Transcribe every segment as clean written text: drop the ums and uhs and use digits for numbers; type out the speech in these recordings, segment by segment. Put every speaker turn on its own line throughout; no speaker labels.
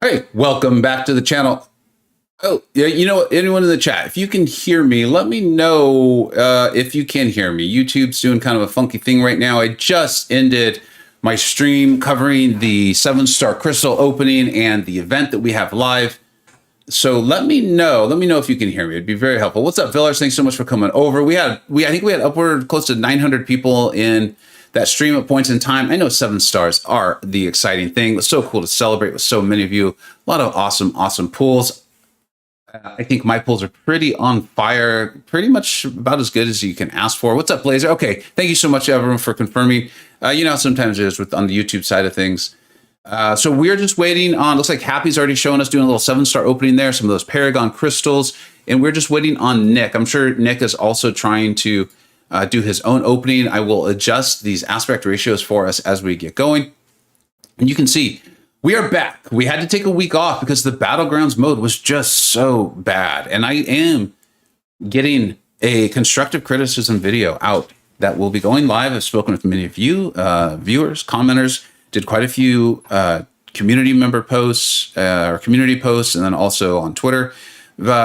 Hey, welcome back to the channel. Oh, yeah, you know, anyone in the chat, if you can hear me, let me know if you can hear me. YouTube's doing kind of a funky thing right now. I just ended my stream covering the 7-star crystal opening and the event that we have live. So let me know if you can hear me. It'd be very helpful. What's up, Villars? Thanks so much for coming over. I think we had upward close to 900 people in that stream at points in time. I know 7 stars are the exciting thing. It's so cool to celebrate with so many of you. A lot of awesome pools. I think my pools are pretty on fire, pretty much about as good as you can ask for. What's up, Blazer? Okay, thank you so much, everyone, for confirming. You know, sometimes it is on the YouTube side of things. So we're just waiting on, looks like Happy's already showing us doing a little 7-star opening there, some of those Paragon crystals, and we're just waiting on Nick. I'm sure Nick is also trying to do his own opening. I will adjust these aspect ratios for us as we get going. And you can see we are back. We had to take a week off because the Battlegrounds mode was just so bad. And I am getting a constructive criticism video out that will be going live. I've spoken with many of you, viewers, commenters, did quite a few community member posts or community posts, and then also on Twitter.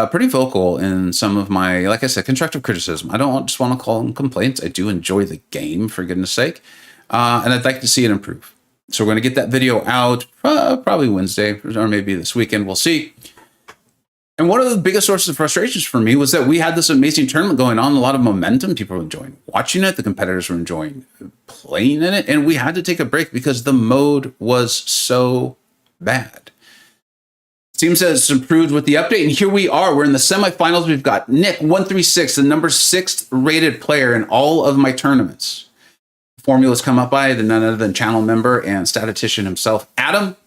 Pretty vocal in some of my, like I said, constructive criticism. I don't just want to call them complaints. I do enjoy the game, for goodness sake. And I'd like to see it improve. So we're going to get that video out probably Wednesday or maybe this weekend. We'll see. And one of the biggest sources of frustrations for me was that we had this amazing tournament going on, a lot of momentum. People were enjoying watching it. The competitors were enjoying playing in it. And we had to take a break because the mode was so bad. Seems that it's improved with the update. And here we are. We're in the semifinals. We've got Nick136, the number 6th rated player in all of my tournaments. Formulas come up by none other than channel member and statistician himself, Adam,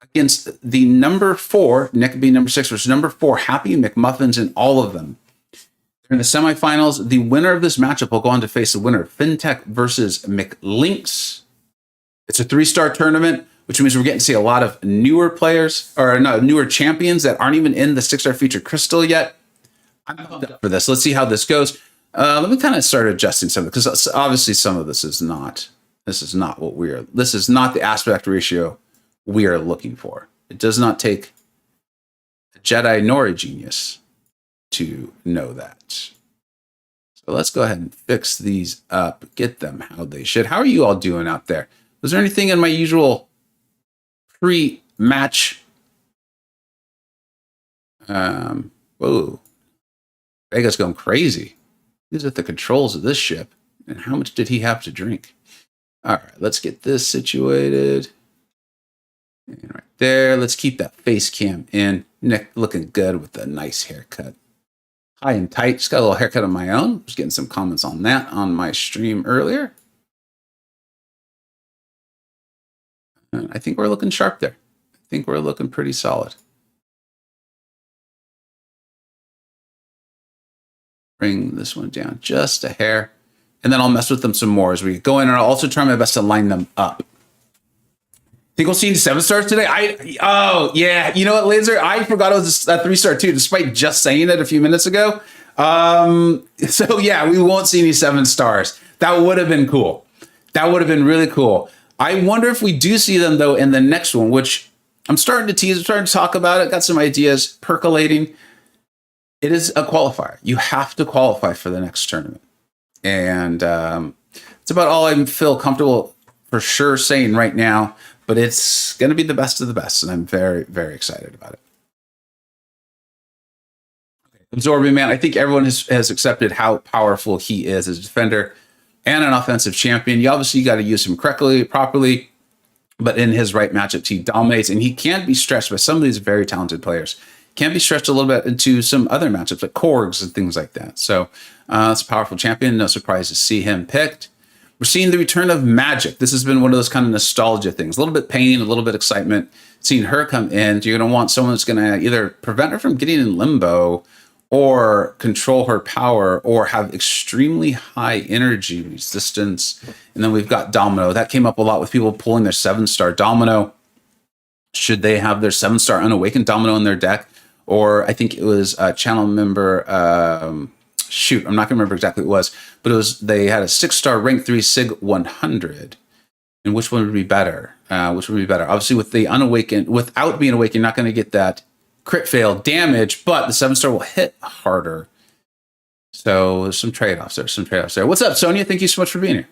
against the number 4, Nick being number 6, which is number 4, Happy McMuffins in all of them. They're in the semifinals. The winner of this matchup will go on to face the winner of FinTech versus McLinks. It's a 3-star tournament, which means we're getting to see a lot of newer players, or no, newer champions that aren't even in the 6-star featured crystal yet. I'm pumped up for this. Let's see how this goes. Let me kind of start adjusting some of it, because obviously some of this is not the aspect ratio we are looking for. It does not take a Jedi nor a genius to know that. So let's go ahead and fix these up, get them how they should. How are you all doing out there? Was there anything in my usual pre-match? Whoa, Vega's going crazy. These are the controls of this ship. And how much did he have to drink? All right, let's get this situated. And right there, let's keep that face cam in. Nick looking good with a nice haircut. High and tight, just got a little haircut of my own. Just getting some comments on that on my stream earlier. And I think we're looking sharp there. I think we're looking pretty solid. Bring this one down just a hair, and then I'll mess with them some more as we go in, and I'll also try my best to line them up. Think we'll see 7 stars today? Oh yeah, you know what, Laser? I forgot it was a 3-star too, despite just saying it a few minutes ago. So yeah, we won't see any 7 stars. That would have been cool. That would have been really cool. I wonder if we do see them though in the next one, which I'm starting to tease, I'm starting to talk about it. Got some ideas percolating. It is a qualifier. You have to qualify for the next tournament. And it's about all I feel comfortable for sure saying right now, but it's going to be the best of the best. And I'm very, very excited about it. Absorbing Man, I think everyone has accepted how powerful he is as a defender and an offensive champion. You obviously got to use him correctly, properly, but in his right matchups, he dominates, and he can be stretched by some of these very talented players. Can be stretched a little bit into some other matchups like Korgs and things like that. So it's a powerful champion. No surprise to see him picked. We're seeing the return of Magic. This has been one of those kind of nostalgia things. A little bit pain, a little bit excitement. Seeing her come in, you're going to want someone that's going to either prevent her from getting in limbo or control her power or have extremely high energy resistance. And then we've got Domino. That came up a lot with people pulling their 7-star Domino. Should they have their 7-star Unawakened Domino in their deck? Or I think it was a channel member, shoot, I'm not going to remember exactly what it was, but it was, they had a 6-star rank 3 SIG 100. And which one would be better? Which would be better? Obviously, with the unawakened, without being awakened, you're not going to get that crit fail damage, but the 7-star will hit harder. So there's some trade-offs there. What's up, Sonia? Thank you so much for being here.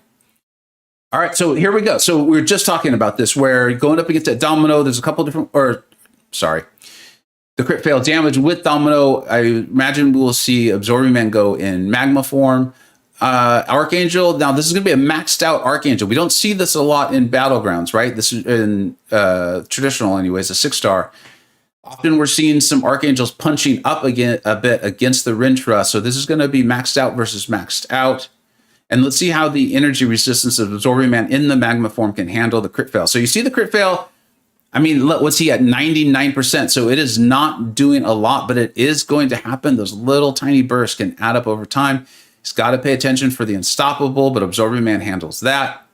All right, so here we go. So we were just talking about this, where going up against that Domino, there's a couple different, the crit fail damage with Domino. I imagine we will see Absorbing Man go in Magma form. Archangel, now this is going to be a maxed out Archangel. We don't see this a lot in Battlegrounds, right? This is in traditional anyways, a 6-star. Often we're seeing some Archangels punching up again a bit against the Rintra. So this is going to be maxed out versus maxed out. And let's see how the energy resistance of Absorbing Man in the Magma form can handle the crit fail. So you see the crit fail, I mean, what's he at? 99%. So it is not doing a lot, but it is going to happen. Those little tiny bursts can add up over time. He's got to pay attention for the Unstoppable, but Absorbing Man handles that.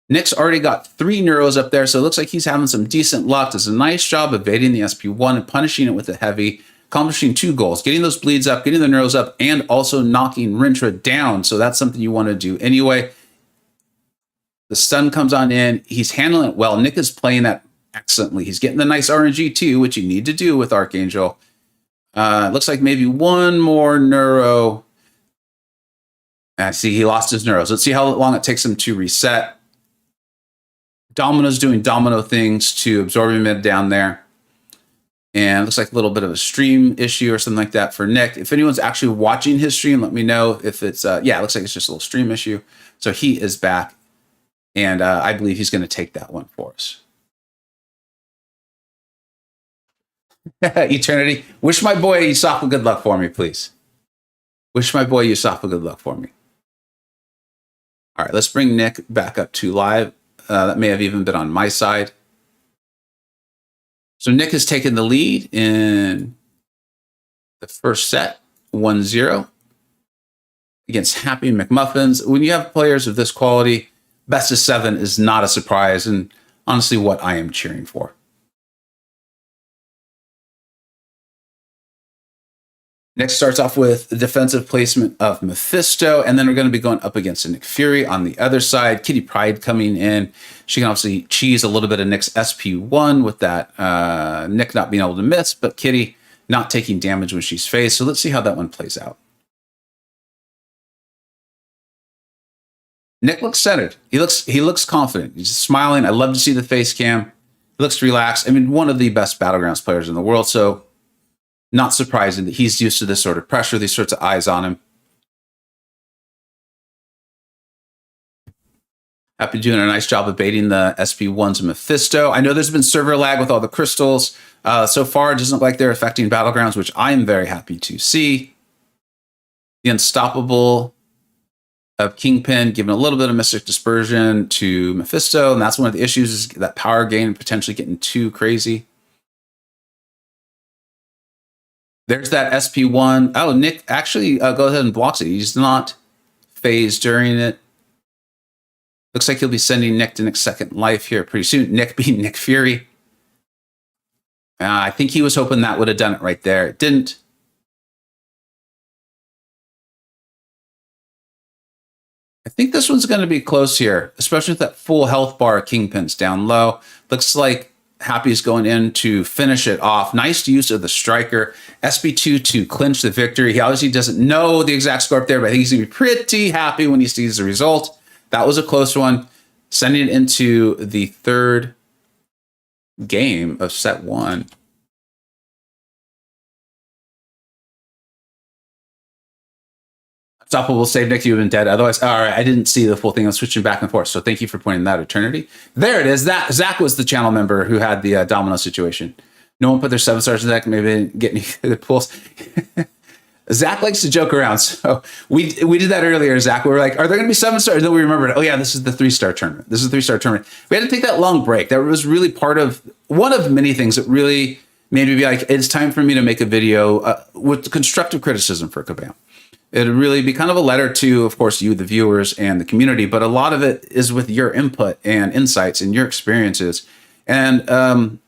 Nick's already got 3 neuros up there, so it looks like he's having some decent luck. Does a nice job evading the SP1 and punishing it with the heavy, accomplishing 2 goals, getting those bleeds up, getting the neuros up, and also knocking Rintra down. So that's something you want to do anyway. The stun comes on in. He's handling it well. Nick is playing that excellently. He's getting the nice RNG too, which you need to do with Archangel. Looks like maybe 1 more neuro. I see he lost his neuros. Let's see how long it takes him to reset. Domino's doing domino things to Absorbing Man down there. And it looks like a little bit of a stream issue or something like that for Nick. If anyone's actually watching his stream, let me know if it's, yeah, it looks like it's just a little stream issue. So he is back. And I believe he's going to take that one for us. Eternity. Wish my boy Yusafa good luck for me, please. Wish my boy Yusafa good luck for me. All right, let's bring Nick back up to live. That may have even been on my side. So Nick has taken the lead in the first set, 1-0 against Happy McMuffins. When you have players of this quality, best of 7 is not a surprise, and honestly what I am cheering for. Next starts off with the defensive placement of Mephisto, and then we're going to be going up against Nick Fury on the other side. Kitty Pryde coming in. She can obviously cheese a little bit of Nick's SP1 with that Nick not being able to miss, but Kitty not taking damage when she's phased. So let's see how that one plays out. Nick looks centered. He looks confident. He's smiling. I love to see the face cam. He looks relaxed. I mean, one of the best Battlegrounds players in the world, so not surprising that he's used to this sort of pressure, these sorts of eyes on him. Happy doing a nice job of baiting the SP1s of Mephisto. I know there's been server lag with all the crystals. So far, it doesn't look like they're affecting Battlegrounds, which I'm very happy to see. The Unstoppable of Kingpin giving a little bit of Mystic Dispersion to Mephisto, and that's one of the issues, is that power gain potentially getting too crazy. There's that SP1. Oh, Nick actually goes ahead and blocks it. He's not phased during it. Looks like he'll be sending Nick to Nick's second life here pretty soon. Nick being Nick Fury. I think he was hoping that would have done it right there. It didn't. I think this one's going to be close here, especially with that full health bar Kingpin's down low. Looks like Happy's going in to finish it off. Nice use of the striker. SP2 to clinch the victory. He obviously doesn't know the exact score up there, but I think he's going to be pretty happy when he sees the result. That was a close one. Sending it into the third game of set 1. Unstoppable save Nick, you've been dead. Otherwise, all right, I didn't see the full thing. I'm switching back and forth. So thank you for pointing that out, Eternity. There it is. That Zach was the channel member who had the domino situation. No one put their 7 stars in the deck. Maybe they didn't get any of the pulls. Zach likes to joke around. So we did that earlier, Zach. We were like, are there going to be 7 stars? And then we remembered, oh yeah, this is the 3-star tournament. This is the 3-star tournament. We had to take that long break. That was really part of one of many things that really made me be like, it's time for me to make a video with constructive criticism for Kabam. It'd really be kind of a letter to, of course, you, the viewers, and the community, but a lot of it is with your input and insights and your experiences. And,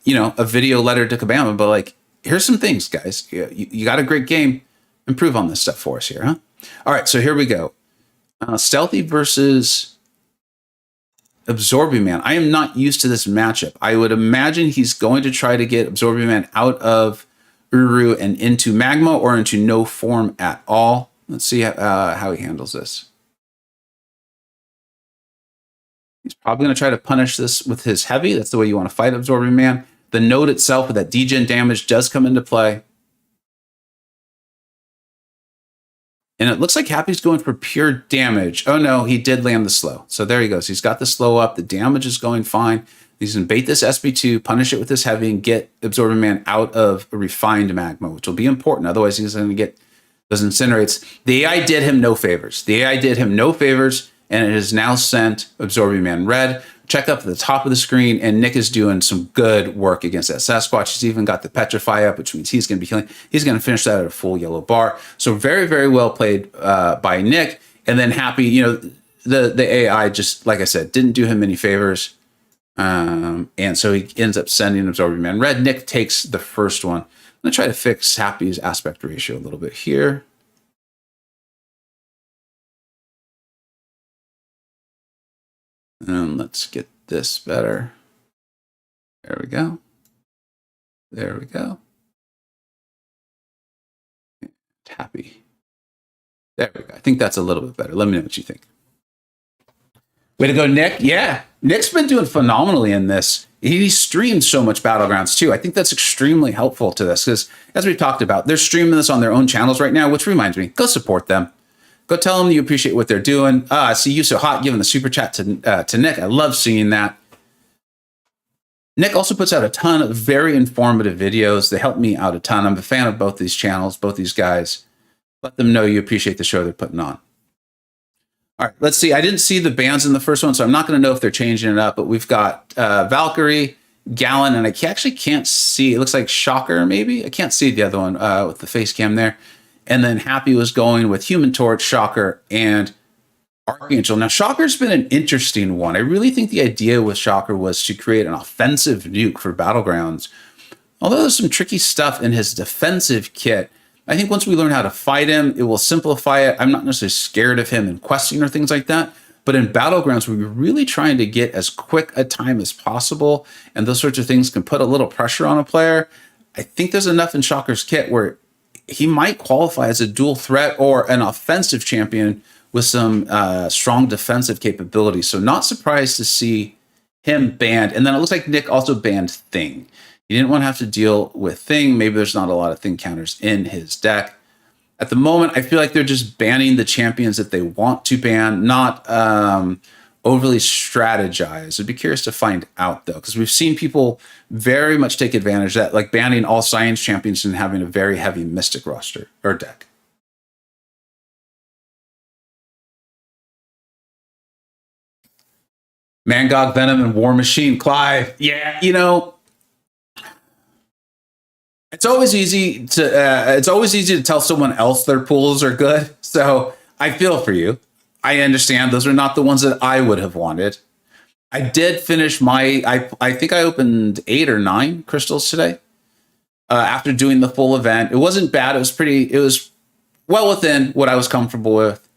you know, a video letter to Kabam, but like, here's some things, guys. You got a great game. Improve on this stuff for us here, huh? All right, so here we go. Stealthy versus Absorbing Man. I am not used to this matchup. I would imagine he's going to try to get Absorbing Man out of Uru and into Magma or into no form at all. Let's see how he handles this. He's probably going to try to punish this with his heavy. That's the way you want to fight Absorbing Man. The node itself with that degen damage does come into play. And it looks like Happy's going for pure damage. Oh no, he did land the slow. So there he goes. He's got the slow up. The damage is going fine. He's going to bait this SB2, punish it with his heavy, and get Absorbing Man out of a refined Magma, which will be important. Otherwise, he's going to get those incinerates. The AI did him no favors. The AI did him no favors, and it has now sent Absorbing Man red. Check up at the top of the screen, and Nick is doing some good work against that Sasquatch. He's even got the Petrify up, which means he's going to be healing. He's going to finish that at a full yellow bar. So very, very well played by Nick. And then Happy, you know, the AI just, like I said, didn't do him any favors. And so he ends up sending Absorbing Man red. Nick takes the first one. I'm going to try to fix Happy's aspect ratio a little bit here. And let's get this better. There we go. There we go. Happy. There we go. I think that's a little bit better. Let me know what you think. Way to go, Nick. Yeah, Nick's been doing phenomenally in this. He streams so much Battlegrounds too. I think that's extremely helpful to this because, as we've talked about, they're streaming this on their own channels right now, which reminds me, go support them. Go tell them you appreciate what they're doing. I see you so hot giving the super chat to Nick. I love seeing that. Nick also puts out a ton of very informative videos. They help me out a ton. I'm a fan of both these channels, both these guys. Let them know you appreciate the show they're putting on. All right, let's see. I didn't see the bans in the first one, so I'm not going to know if they're changing it up, but we've got Valkyrie, Gallon, and I actually can't see. It looks like Shocker, maybe. I can't see the other one with the face cam there. And then Happy was going with Human Torch, Shocker, and Archangel. Now, Shocker's been an interesting one. I really think the idea with Shocker was to create an offensive nuke for Battlegrounds. Although there's some tricky stuff in his defensive kit, I think once we learn how to fight him, it will simplify it. I'm not necessarily scared of him in questing or things like that. But in Battlegrounds, we're really trying to get as quick a time as possible. And those sorts of things can put a little pressure on a player. I think there's enough in Shocker's kit where he might qualify as a dual threat or an offensive champion with some strong defensive capability. So not surprised to see him banned. And then it looks like Nick also banned Thing. He didn't want to have to deal with Thing. Maybe there's not a lot of Thing counters in his deck. At the moment, I feel like they're just banning the champions that they want to ban, not overly strategize. I'd be curious to find out, though, because we've seen people very much take advantage of that, like banning all science champions and having a very heavy Mystic roster or deck. Mangog, Venom, and War Machine. Clive, yeah, you know, it's always easy to tell someone else their pools are good. So I feel for you. I understand those are not the ones that I would have wanted. I did finish my, I think I opened 8 or 9 crystals today after doing the full event. It wasn't bad. It was well within what I was comfortable with.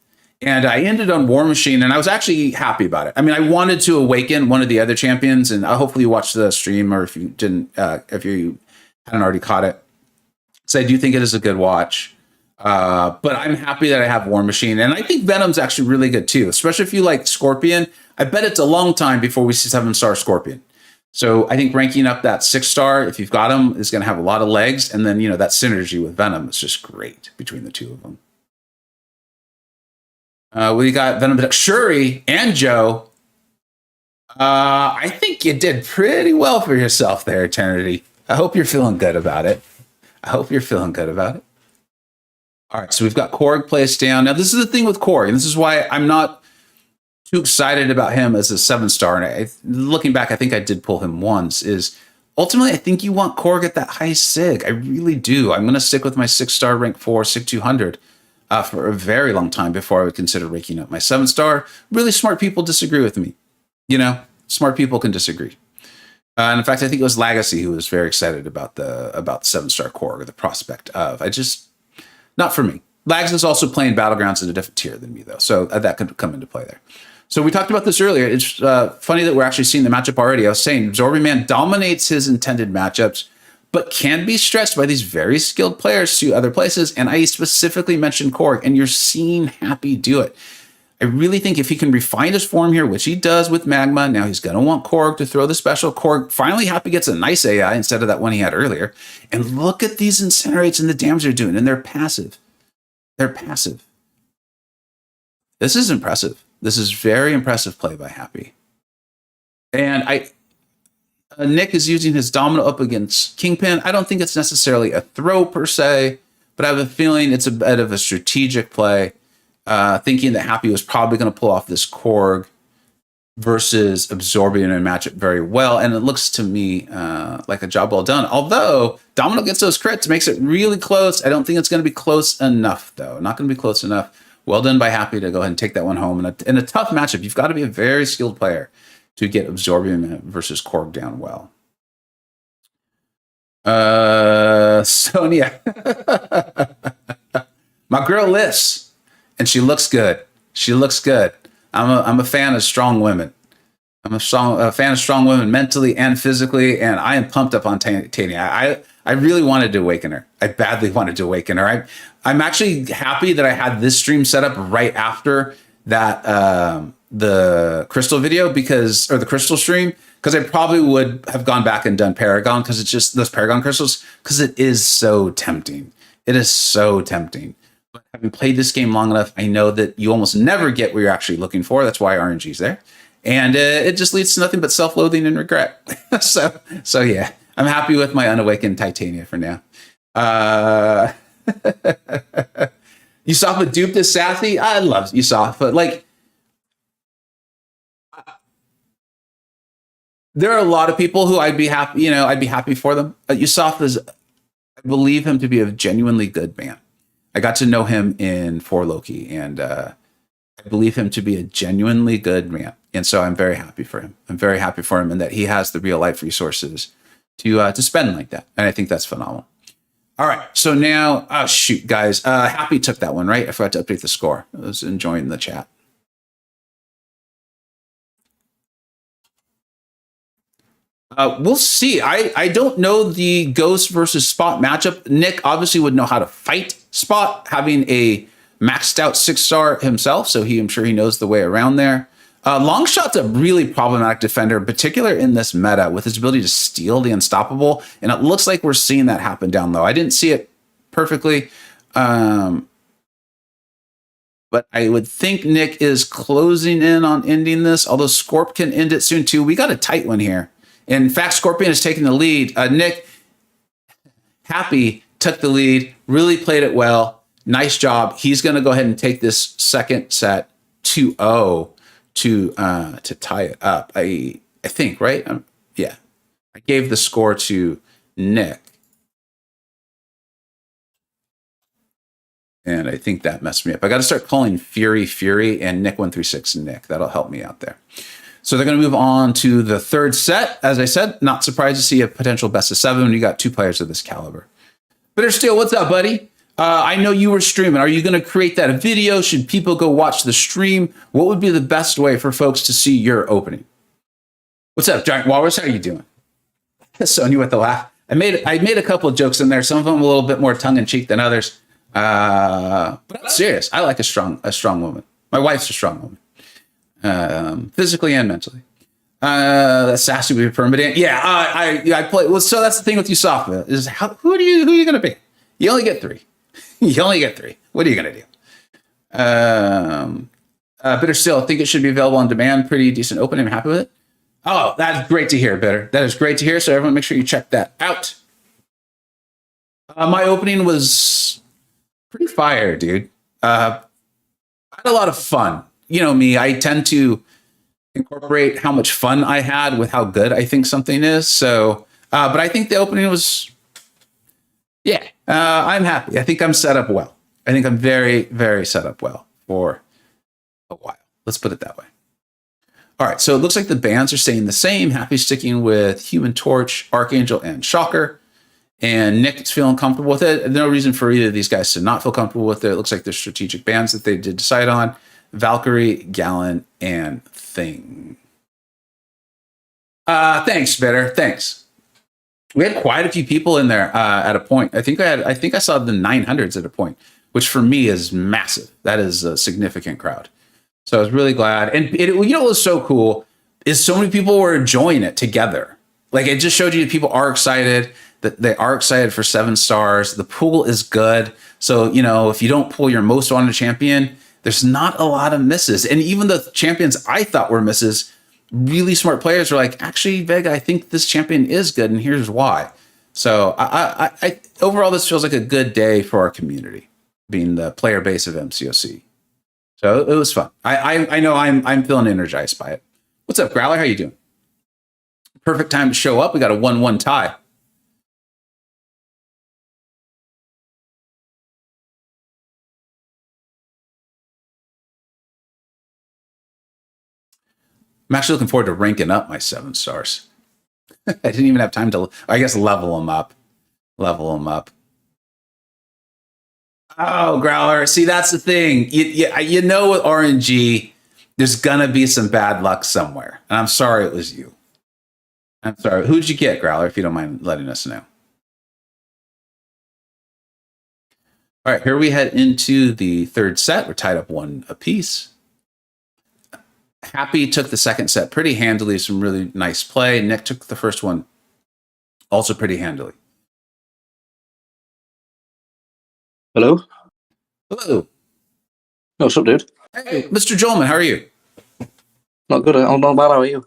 And I ended on War Machine, and I was actually happy about it. I mean, I wanted to awaken one of the other champions, and hopefully you watched the stream, or if you didn't, if you hadn't already caught it. So I do think it is a good watch. But I'm happy that I have War Machine. And I think Venom's actually really good too, especially if you like Scorpion. I bet it's a long time before we see 7-star Scorpion. So I think ranking up that 6-star, if you've got him, is going to have a lot of legs. And then, you know, that synergy with Venom is just great between the two of them. We got Venom, Shuri, and Joe. I think you did pretty well for yourself there, Eternity. I hope you're feeling good about it. All right, so we've got Korg placed down. Now, this is the thing with Korg, and this is why I'm not too excited about him as a 7-star. And looking back, I think I did pull him once, is ultimately, I think you want Korg at that high SIG. I really do. I'm going to stick with my 6-star rank 4, SIG 200 for a very long time before I would consider raking up my 7-star. Really smart people disagree with me. You know, smart people can disagree. And in fact, I think it was Legacy who was very excited about the 7-star Korg, or the prospect of. Not for me. Lags is also playing Battlegrounds in a different tier than me, though. So that could come into play there. So we talked about this earlier. It's funny that we're actually seeing the matchup already. I was saying Absorbing Man dominates his intended matchups, but can be stretched by these very skilled players to other places. And I specifically mentioned Korg, and you're seeing Happy do it. I really think if he can refine his form here, which he does with Magma, now he's going to want Korg to throw the special. Korg finally Happy gets a nice AI instead of that one he had earlier. And look at these incinerates and the damage they're doing, and they're passive. They're passive. This is impressive. This is very impressive play by Happy. And Nick is using his Domino up against Kingpin. I don't think it's necessarily a throw per se, but I have a feeling it's a bit of a strategic play. Thinking that Happy was probably going to pull off this Korg versus Absorbing and match it very well. And it looks to me like a job well done. Although Domino gets those crits, makes it really close. I don't think it's going to be close enough, though. Not going to be close enough. Well done by Happy to go ahead and take that one home. In a tough matchup, you've got to be a very skilled player to get Absorbing versus Korg down well. Sonia. My girl Liz. And she looks good. She looks good. I'm a fan of strong women. I'm a fan of strong women mentally and physically, and I am pumped up on Tanya. I really wanted to awaken her. I badly wanted to awaken her. I'm actually happy that I had this stream set up right after that the Crystal video or the Crystal stream, because I probably would have gone back and done Paragon, because it's just those Paragon crystals, because it is so tempting. It is so tempting. But having played this game long enough, I know that you almost never get what you're actually looking for. That's why RNG is there. And it just leads to nothing but self-loathing and regret. So yeah, I'm happy with my unawakened Titania for now. Yusafa duped as sassy. I love Yusafa. Like, there are a lot of people who I'd be happy for them. Yusafa I believe him to be a genuinely good man. I got to know him in For Loki, and I believe him to be a genuinely good man. And so I'm very happy for him. I'm very happy for him, and that he has the real life resources to spend like that. And I think that's phenomenal. All right. So now, oh, shoot, guys. Happy took that one, right? I forgot to update the score. I was enjoying the chat. We'll see. I don't know the Ghost versus Spot matchup. Nick obviously would know how to fight Spot, having a maxed out 6-star himself, so I'm sure he knows the way around there. Longshot's a really problematic defender, in particular in this meta, with his ability to steal the unstoppable, and it looks like we're seeing that happen down low. I didn't see it perfectly, but I would think Nick is closing in on ending this, although Scorp can end it soon too. We got a tight one here. In fact, Scorpion is taking the lead. Nick, Happy took the lead, really played it well. Nice job. He's going to go ahead and take this second set 2-0 to tie it up. I think, right? Yeah. I gave the score to Nick. And I think that messed me up. I got to start calling Fury and Nick136 Nick. That'll help me out there. So they're going to move on to the third set. As I said, not surprised to see a potential best of 7 when you got 2 players of this caliber. Bitter Steel, what's up, buddy? I know you were streaming. Are you going to create that video? Should people go watch the stream? What would be the best way for folks to see your opening? What's up, Giant Walrus? How are you doing? Sonya with the laugh. I made a couple of jokes in there. Some of them a little bit more tongue-in-cheek than others. But I'm serious. I like a strong woman. My wife's a strong woman. Physically and mentally. That's sassy would be permanent. Yeah, I play. Well, so that's the thing with Yusafa is who are you going to be? You only get 3. You only get 3. What are you going to do? Bitter Still, I think it should be available on demand. Pretty decent opening. I'm happy with it. Oh, that's great to hear, Bitter. That is great to hear. So everyone, make sure you check that out. My opening was pretty fire, dude. I had a lot of fun. You know me, I tend to incorporate how much fun I had with how good I think something is. So, but I think the opening was, yeah, I'm happy. I think I'm set up well. I think I'm very, very set up well for a while. Let's put it that way. All right, so it looks like the bans are staying the same. Happy sticking with Human Torch, Archangel, and Shocker. And Nick is feeling comfortable with it. No reason for either of these guys to not feel comfortable with it. It looks like there's strategic bans that they did decide on. Valkyrie, Gallon, and Thing. Thanks, Bitter. Thanks. We had quite a few people in there at a point. I think I saw the 900s at a point, which for me is massive. That is a significant crowd. So I was really glad. And what was so cool is so many people were enjoying it together. Like, it just showed you people are excited, that they are excited for 7 stars. The pool is good. So, if you don't pull your most wanted champion, there's not a lot of misses. And even the champions I thought were misses, really smart players were like, actually, Vega, I think this champion is good, and here's why. So I overall, this feels like a good day for our community, being the player base of MCoC. So it was fun. I know I'm feeling energized by it. What's up, Growler? How you doing? Perfect time to show up. We got a 1-1 tie. I'm actually looking forward to ranking up my 7 stars. I didn't even have time to, I guess, level them up. Oh, Growler. See, that's the thing. You know, with RNG, there's going to be some bad luck somewhere. And I'm sorry it was you. I'm sorry. Who'd you get, Growler, if you don't mind letting us know? All right, here we head into the third set. We're tied up 1 apiece. Happy took the second set pretty handily. Some really nice play. Nick took the first one also pretty handily.
Hello?
Hello.
No, what's up, dude?
Hey, Mr. Jolman, how are you?
Not good. I'm not bad. How are you?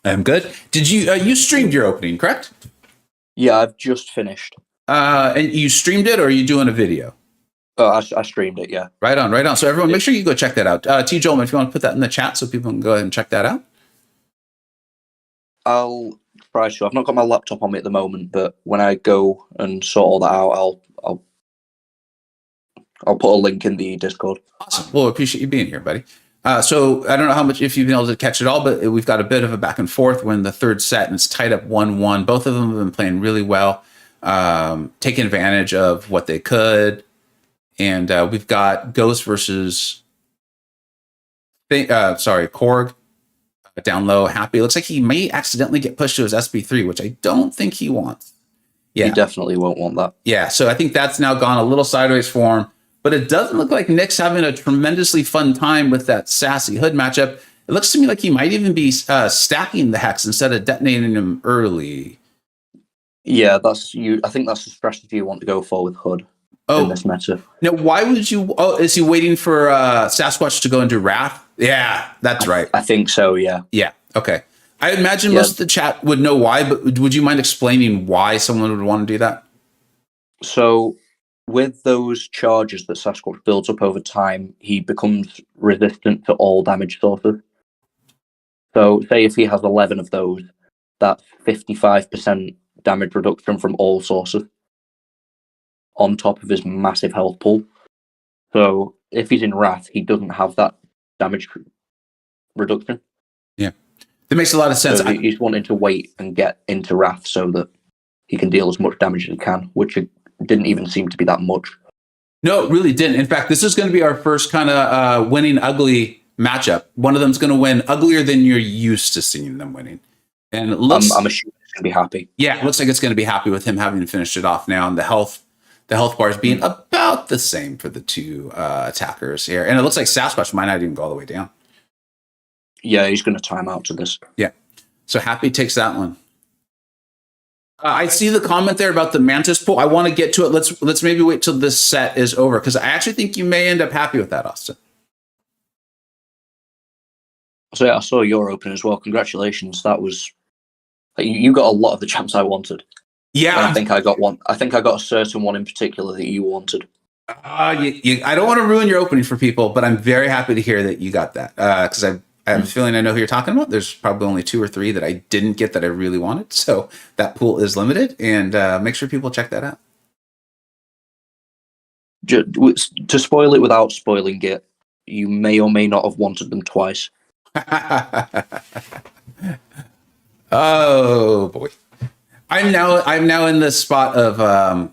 I'm good. Did you you streamed your opening, correct?
Yeah, I've just finished.
And you streamed it, or are you doing a video?
Oh, I streamed it, yeah.
Right on. So everyone, make sure you go check that out. T. Jolman, if you want to put that in the chat so people can go ahead and check that out.
I'll try to. I've not got my laptop on me at the moment, but when I go and sort all that out, I'll put a link in the Discord.
Awesome. Well, appreciate you being here, buddy. So I don't know how much, if you've been able to catch it all, but we've got a bit of a back and forth. We're in the third set, and it's tied up 1-1. Both of them have been playing really well, taking advantage of what they could. And we've got Ghost versus Korg down low. Happy. Looks like he may accidentally get pushed to his SP3, which I don't think he wants. Yeah,
He definitely won't want that.
Yeah, so I think that's now gone a little sideways for him. But it doesn't look like Nick's having a tremendously fun time with that Sassy Hood matchup. It looks to me like he might even be stacking the Hex instead of detonating him early.
Yeah, that's you. I think that's the strategy you want to go for with Hood in this meta.
Now, why would you? Oh, is he waiting for Sasquatch to go into Wrath? Yeah, that's right.
I think so, yeah.
Yeah, okay. I imagine most of the chat would know why, but would you mind explaining why someone would want to do that?
So, with those charges that Sasquatch builds up over time, he becomes resistant to all damage sources. So, say if he has 11 of those, that's 55% damage reduction from all sources on top of his massive health pool. So, if he's in Wrath, he doesn't have that damage reduction.
Yeah, that makes a lot of sense.
So he's wanting to wait and get into Wrath so that he can deal as much damage as he can, which didn't even seem to be that much.
No, it really didn't. In fact, this is going to be our first kind of winning ugly matchup. One of them's going to win uglier than you're used to seeing them winning. And it looks,
I'm assuming it's going to be Happy.
Yeah, it looks like it's going to be Happy with him having finished it off now, and the health bars being about the same for the two attackers here. And it looks like Sasquatch might not even go all the way down.
Yeah, he's going to time out to this.
Yeah, so Happy takes that one. I see the comment there about the Mantis pool. I want to get to it. Let's maybe wait till this set is over, because I actually think you may end up happy with that, Austin.
So yeah, I saw your open as well. Congratulations. That was you got a lot of the champs I wanted.
Yeah,
and I think I got one. I think I got a certain one in particular that you wanted.
I don't want to ruin your opening for people, but I'm very happy to hear that you got that, because I have a feeling I know who you're talking about. There's probably only 2 or 3 that I didn't get that I really wanted. So that pool is limited, and make sure people check that out.
To spoil it without spoiling it, you may or may not have wanted them twice.
Oh boy. I'm now in the spot of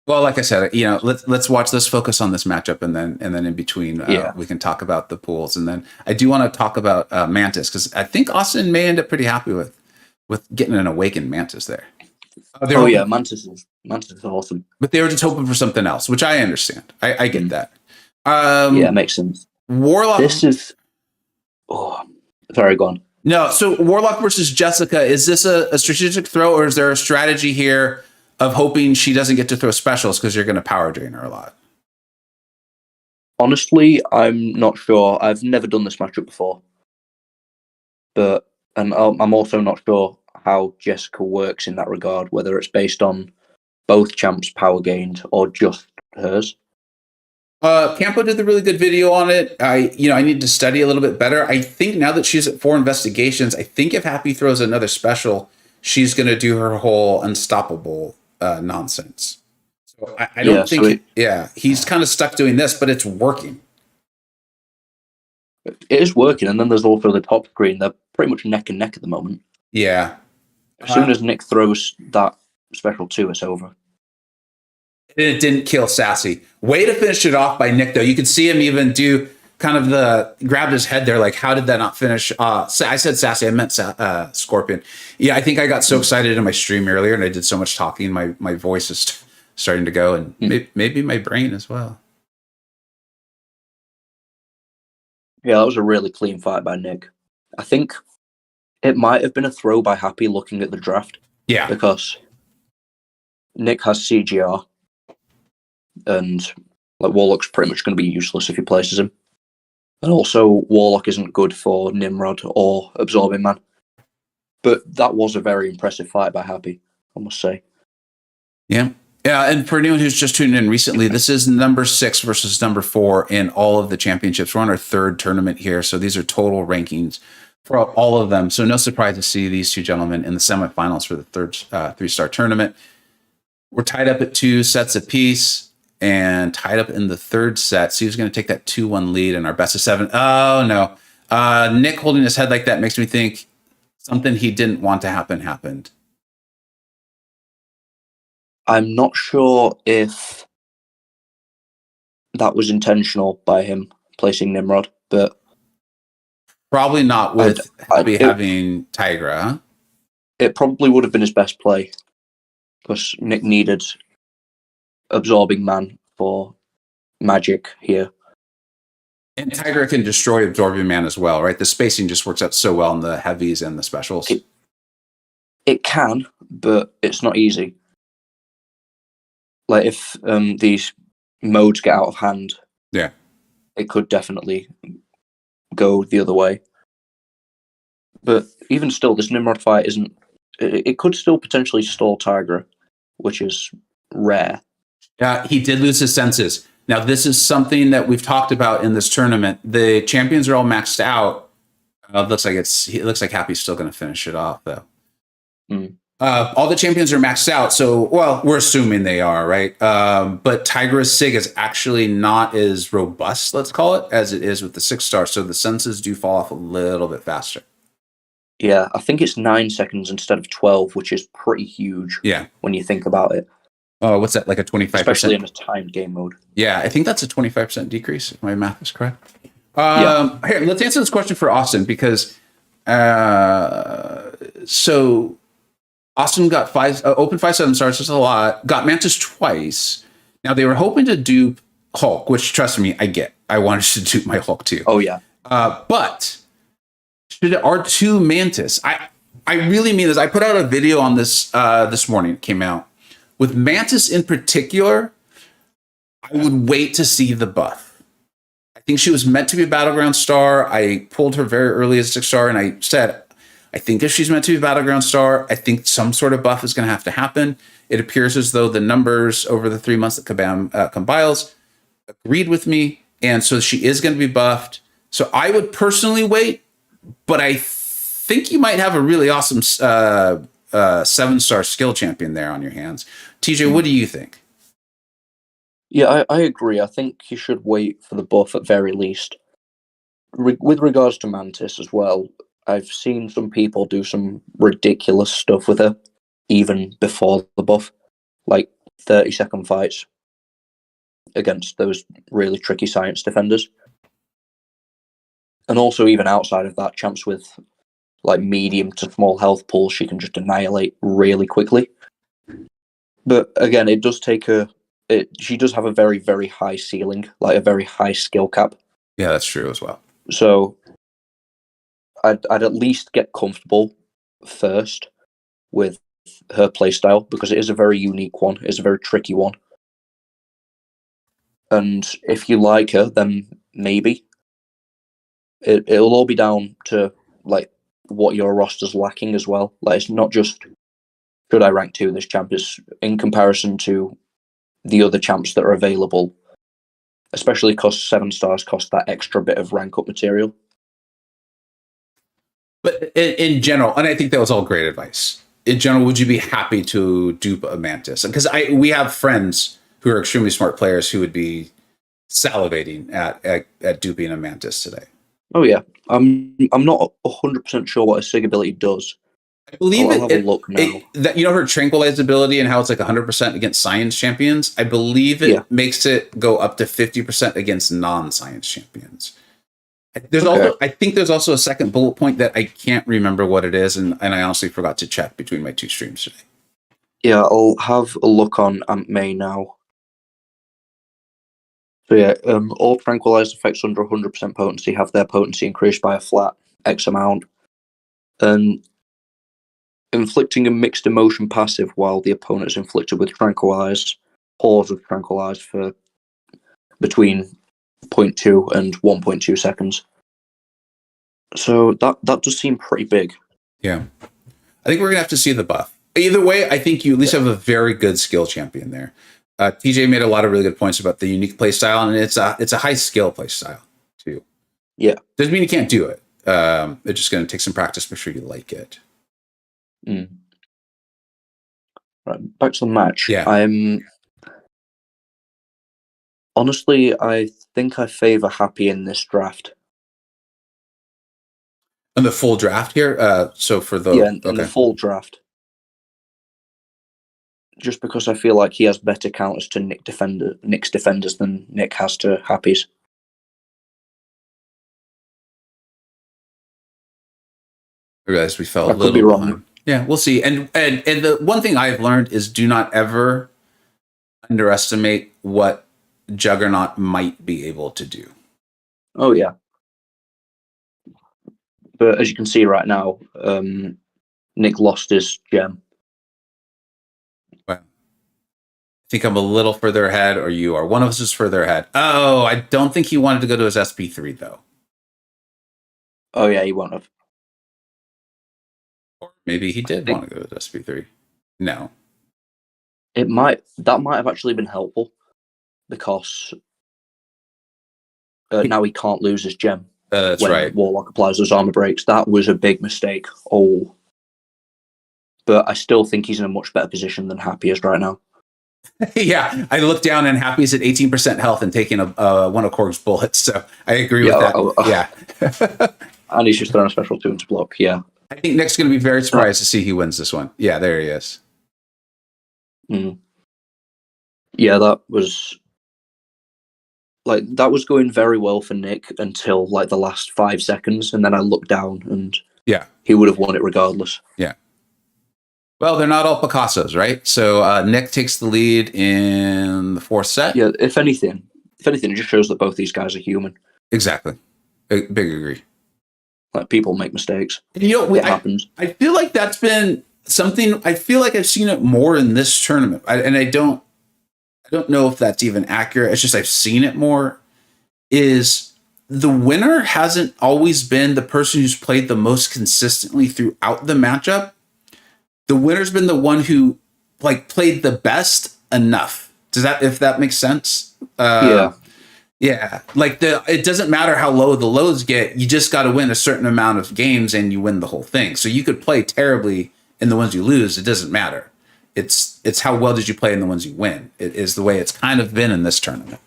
Well, like I said, let's watch. Let's focus on this matchup, and then in between, we can talk about the pools. And then I do want to talk about Mantis, because I think Austin may end up pretty happy with getting an awakened Mantis there.
Mantis is awesome.
But they were just hoping for something else, which I understand. I get that.
It makes sense.
Warlock.
This is. Oh, sorry, go on.
No, so Warlock versus Jessica. Is this a strategic throw, or is there a strategy here of hoping she doesn't get to throw specials because you're going to power drain her a lot?
Honestly, I'm not sure. I've never done this matchup before, and I'm also not sure how Jessica works in that regard. Whether it's based on both champs' power gained or just hers.
Campo did the really good video on it. I need to study a little bit better. I think now that she's at 4 investigations, I think if Happy throws another special, she's going to do her whole unstoppable nonsense. So I don't think. He's kind of stuck doing this, but it's working.
It is working, and then there's also the top screen. They're pretty much neck and neck at the moment.
Yeah.
As soon as Nick throws that special 2, it's over.
It didn't kill Sassy. Way to finish it off by Nick, though. You could see him even do kind of grabbed his head there, like, how did that not finish? I said Sassy, I meant Scorpion. Yeah, I think I got so excited in my stream earlier, and I did so much talking, my voice is starting to go, and maybe my brain as well.
Yeah, that was a really clean fight by Nick. I think it might have been a throw by Happy looking at the draft.
Yeah.
Because Nick has CGR, and Warlock's pretty much going to be useless if he places him. And also, Warlock isn't good for Nimrod or Absorbing Man. But that was a very impressive fight by Happy, I must say.
Yeah. Yeah, and for anyone who's just tuned in recently, this is number 6 versus number 4 in all of the championships. We're on our 3rd tournament here, so these are total rankings for all of them. So no surprise to see these two gentlemen in the semifinals for the 3rd 3-star tournament. We're tied up at 2 sets apiece and tied up in the 3rd set. So who's going to take that 2-1 lead in our best of 7? Oh, no. Nick holding his head like that makes me think something he didn't want to happen happened.
I'm not sure if that was intentional by him placing Nimrod, but
probably not with having Tigra, huh?
It probably would have been his best play, because Nick needed Absorbing Man for magic here.
And Tigra can destroy Absorbing Man as well, right? The spacing just works out so well in the heavies and the specials.
It can, but it's not easy. Like, if these modes get out of hand, it could definitely go the other way. But even still, this Nimrod fight isn't. It could still potentially stall Tigra, which is rare.
Yeah, he did lose his senses. Now, this is something that we've talked about in this tournament. The champions are all maxed out. It looks like Happy's still going to finish it off, though. All the champions are maxed out, so, well, we're assuming they are, right? But Tigra's Sig is actually not as robust, let's call it, as it is with the 6-star, so the senses do fall off a little bit faster.
Yeah, I think it's 9 seconds instead of 12, which is pretty huge.
Yeah, when
you think about it.
Oh, what's that, like a 25%?
Especially in a timed game mode.
Yeah, I think that's a 25% decrease, if my math is correct. Here, let's answer this question for Austin, because so Austin got open 5 7-stars, that's a lot. Got Mantis twice. Now, they were hoping to dupe Hulk, which, trust me, I get. I wanted to dupe my Hulk too.
Oh, yeah.
But should R2 Mantis? I really mean this. I put out a video on this this morning. It came out. With Mantis in particular, I would wait to see the buff. I think she was meant to be a Battleground star. I pulled her very early as a 6-star, and I said, I think if she's meant to be a Battleground star, I think some sort of buff is going to have to happen. It appears as though the numbers over the 3 months that Kabam compiles agreed with me, and so she is going to be buffed. So I would personally wait, but I think you might have a really awesome 7-star skill champion there on your hands. TJ, what do you think?
Yeah, I agree. I think you should wait for the buff at very least. With regards to Mantis as well, I've seen some people do some ridiculous stuff with her, even before the buff. Like, 30-second fights against those really tricky science defenders. And also, even outside of that, champs with like medium to small health pools, she can just annihilate really quickly. But again, it does take she does have a very, very high ceiling, like a very high skill cap.
Yeah, that's true as well.
So I'd at least get comfortable first with her playstyle, because it is a very unique one. It's a very tricky one. And if you like her, then maybe. It'll all be down to like what your roster's lacking as well. Like, it's not just should I rank 2 this champ, is in comparison to the other champs that are available, especially because 7 stars cost that extra bit of rank up material.
But in general, and I think that was all great advice. In general, would you be happy to dupe a Mantis? Because we have friends who are extremely smart players who would be salivating at duping a Mantis today.
Oh yeah, I'm not 100% sure what a SIG ability does.
I believe
I'll have a look now.
That, you know, her tranquilize ability and how it's like 100% against science champions. I believe it makes it go up to 50% against non-science champions. There's also, I think there's also a second bullet point that I can't remember what it is, and I honestly forgot to check between my 2 streams today.
Yeah, I'll have a look on Aunt May now. So yeah, all tranquilized effects under 100% potency have their potency increased by a flat X amount. And inflicting a mixed emotion passive while the opponent is inflicted with tranquilize, pause of tranquilize for between 0.2 and 1.2 seconds. So that does seem pretty big.
Yeah. I think we're going to have to see the buff. Either way, I think you at least have a very good skill champion there. TJ made a lot of really good points about the unique playstyle, and it's a high skill playstyle too.
Yeah.
Doesn't mean you can't do it. It's just going to take some practice. Make sure you like it.
Mm. Right, back to the match.
Yeah.
Honestly, I think I favor Happy in this draft.
In the full draft here? So for the...
in the full draft. Just because I feel like he has better counters to Nick's defenders than Nick has to Happy's.
I realized we fell a little behind. Yeah, we'll see. And the one thing I've learned is do not ever underestimate what Juggernaut might be able to do.
Oh, yeah. But as you can see right now, Nick lost his gem.
Well, I think I'm a little further ahead, or you are. One of us is further ahead. Oh, I don't think he wanted to go to his SP3, though.
Oh, yeah, he won't have.
Or maybe he did want to go to his SP3. No.
That might have actually been helpful, because now he can't lose his gem.
That's
when
right.
Warlock applies those armor breaks. That was a big mistake. Oh. But I still think he's in a much better position than Happy is right now.
Yeah, I looked down and Happy's at 18% health and taking one of Korg's bullets, so I agree with that. Yeah.
And he's just throwing a special 2 into block, yeah.
I think Nick's going to be very surprised to see he wins this one. Yeah, there he is.
Mm. Yeah, that was going very well for Nick until like the last 5 seconds, and then I looked down and he would have won it regardless.
Yeah. Well, they're not all Picassos, right? So Nick takes the lead in the 4th set.
Yeah, if anything, it just shows that both these guys are human.
Exactly. Big agree.
Like, people make mistakes.
You know,
it happens.
I feel like that's been something. I feel like I've seen it more in this tournament, and I don't know if that's even accurate. It's just I've seen it more. Is the winner hasn't always been the person who's played the most consistently throughout the matchup. The winner's been the one who played the best enough. If that makes sense?
Yeah.
Yeah. It doesn't matter how low the lows get. You just got to win a certain amount of games and you win the whole thing. So you could play terribly in the ones you lose. It doesn't matter. It's how well did you play in the ones you win. It is the way it's kind of been in this tournament.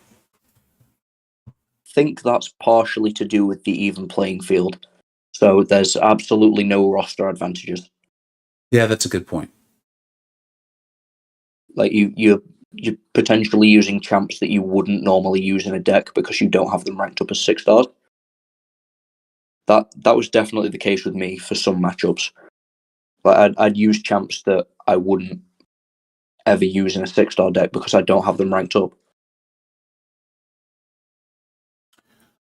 I think that's partially to do with the even playing field. So there's absolutely no roster advantages.
Yeah, that's a good point.
Like you're you're potentially using champs that you wouldn't normally use in a deck because you don't have them ranked up as 6 stars. That was definitely the case with me for some matchups. Like I'd use champs that I wouldn't ever use in a 6-star deck because I don't have them ranked up.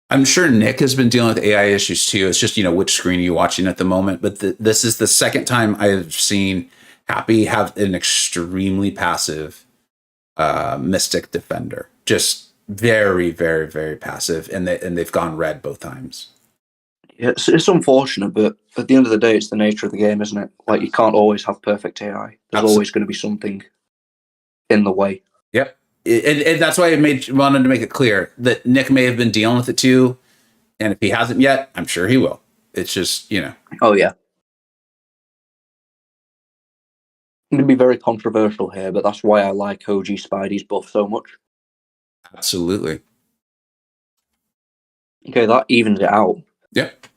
I'm sure Nick has been dealing with AI issues too. It's just, which screen are you watching at the moment? But this is the second time I've seen Happy have an extremely passive Mystic Defender. Just very, very, very passive. And they've gone red both times.
Yeah, it's unfortunate, but at the end of the day, it's the nature of the game, isn't it? Like, you can't always have perfect AI. There's
Absolutely.
always going to be something in the way.
Yep. And that's why I wanted to make it clear that Nick may have been dealing with it too. And if he hasn't yet, I'm sure he will. It's just,
Oh, yeah. I'm going to be very controversial here, but that's why I like OG Spidey's buff so much.
Absolutely.
Okay, that evens it out.
Yep.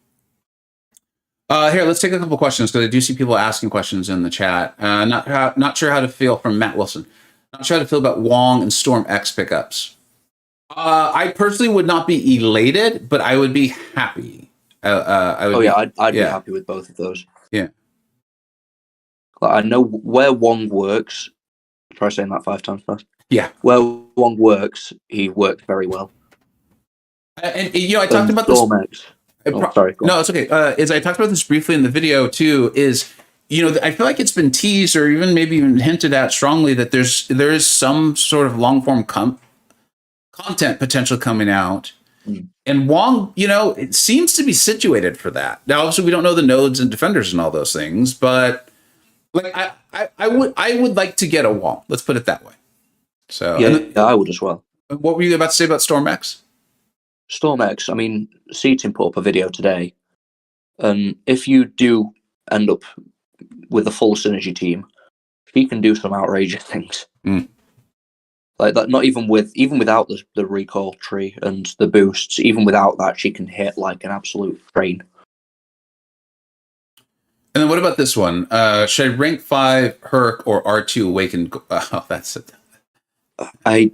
Here, let's take a couple questions because I do see people asking questions in the chat. Not sure how to feel from Matt Wilson. Not sure how to feel about Wong and Storm X pickups. I personally would not be elated, but I would be happy.
I'd be happy with both of those.
Yeah.
Like, I know where Wong works. Try saying that 5 times fast.
Yeah.
Where Wong works, he works very well.
And I talked about
Storm X. Sorry.
No, it's okay. As I talked about this briefly in the video too, is I feel like it's been teased or maybe even hinted at strongly that there is some sort of long form content potential coming out, and Wong, it seems to be situated for that. Now, obviously, we don't know the nodes and defenders and all those things, but like I would like to get a Wong. Let's put it that way. So
yeah, I would as well.
What were you about to say about Storm X?
Storm X, I mean, Seaton put up a video today, and if you do end up with a full synergy team, she can do some outrageous things. Like that, not even without the recall tree and the boosts, even without that, she can hit like an absolute train.
And then what about this one? Should I rank 5 Herc or R2 Awakened? Oh, that's it.
I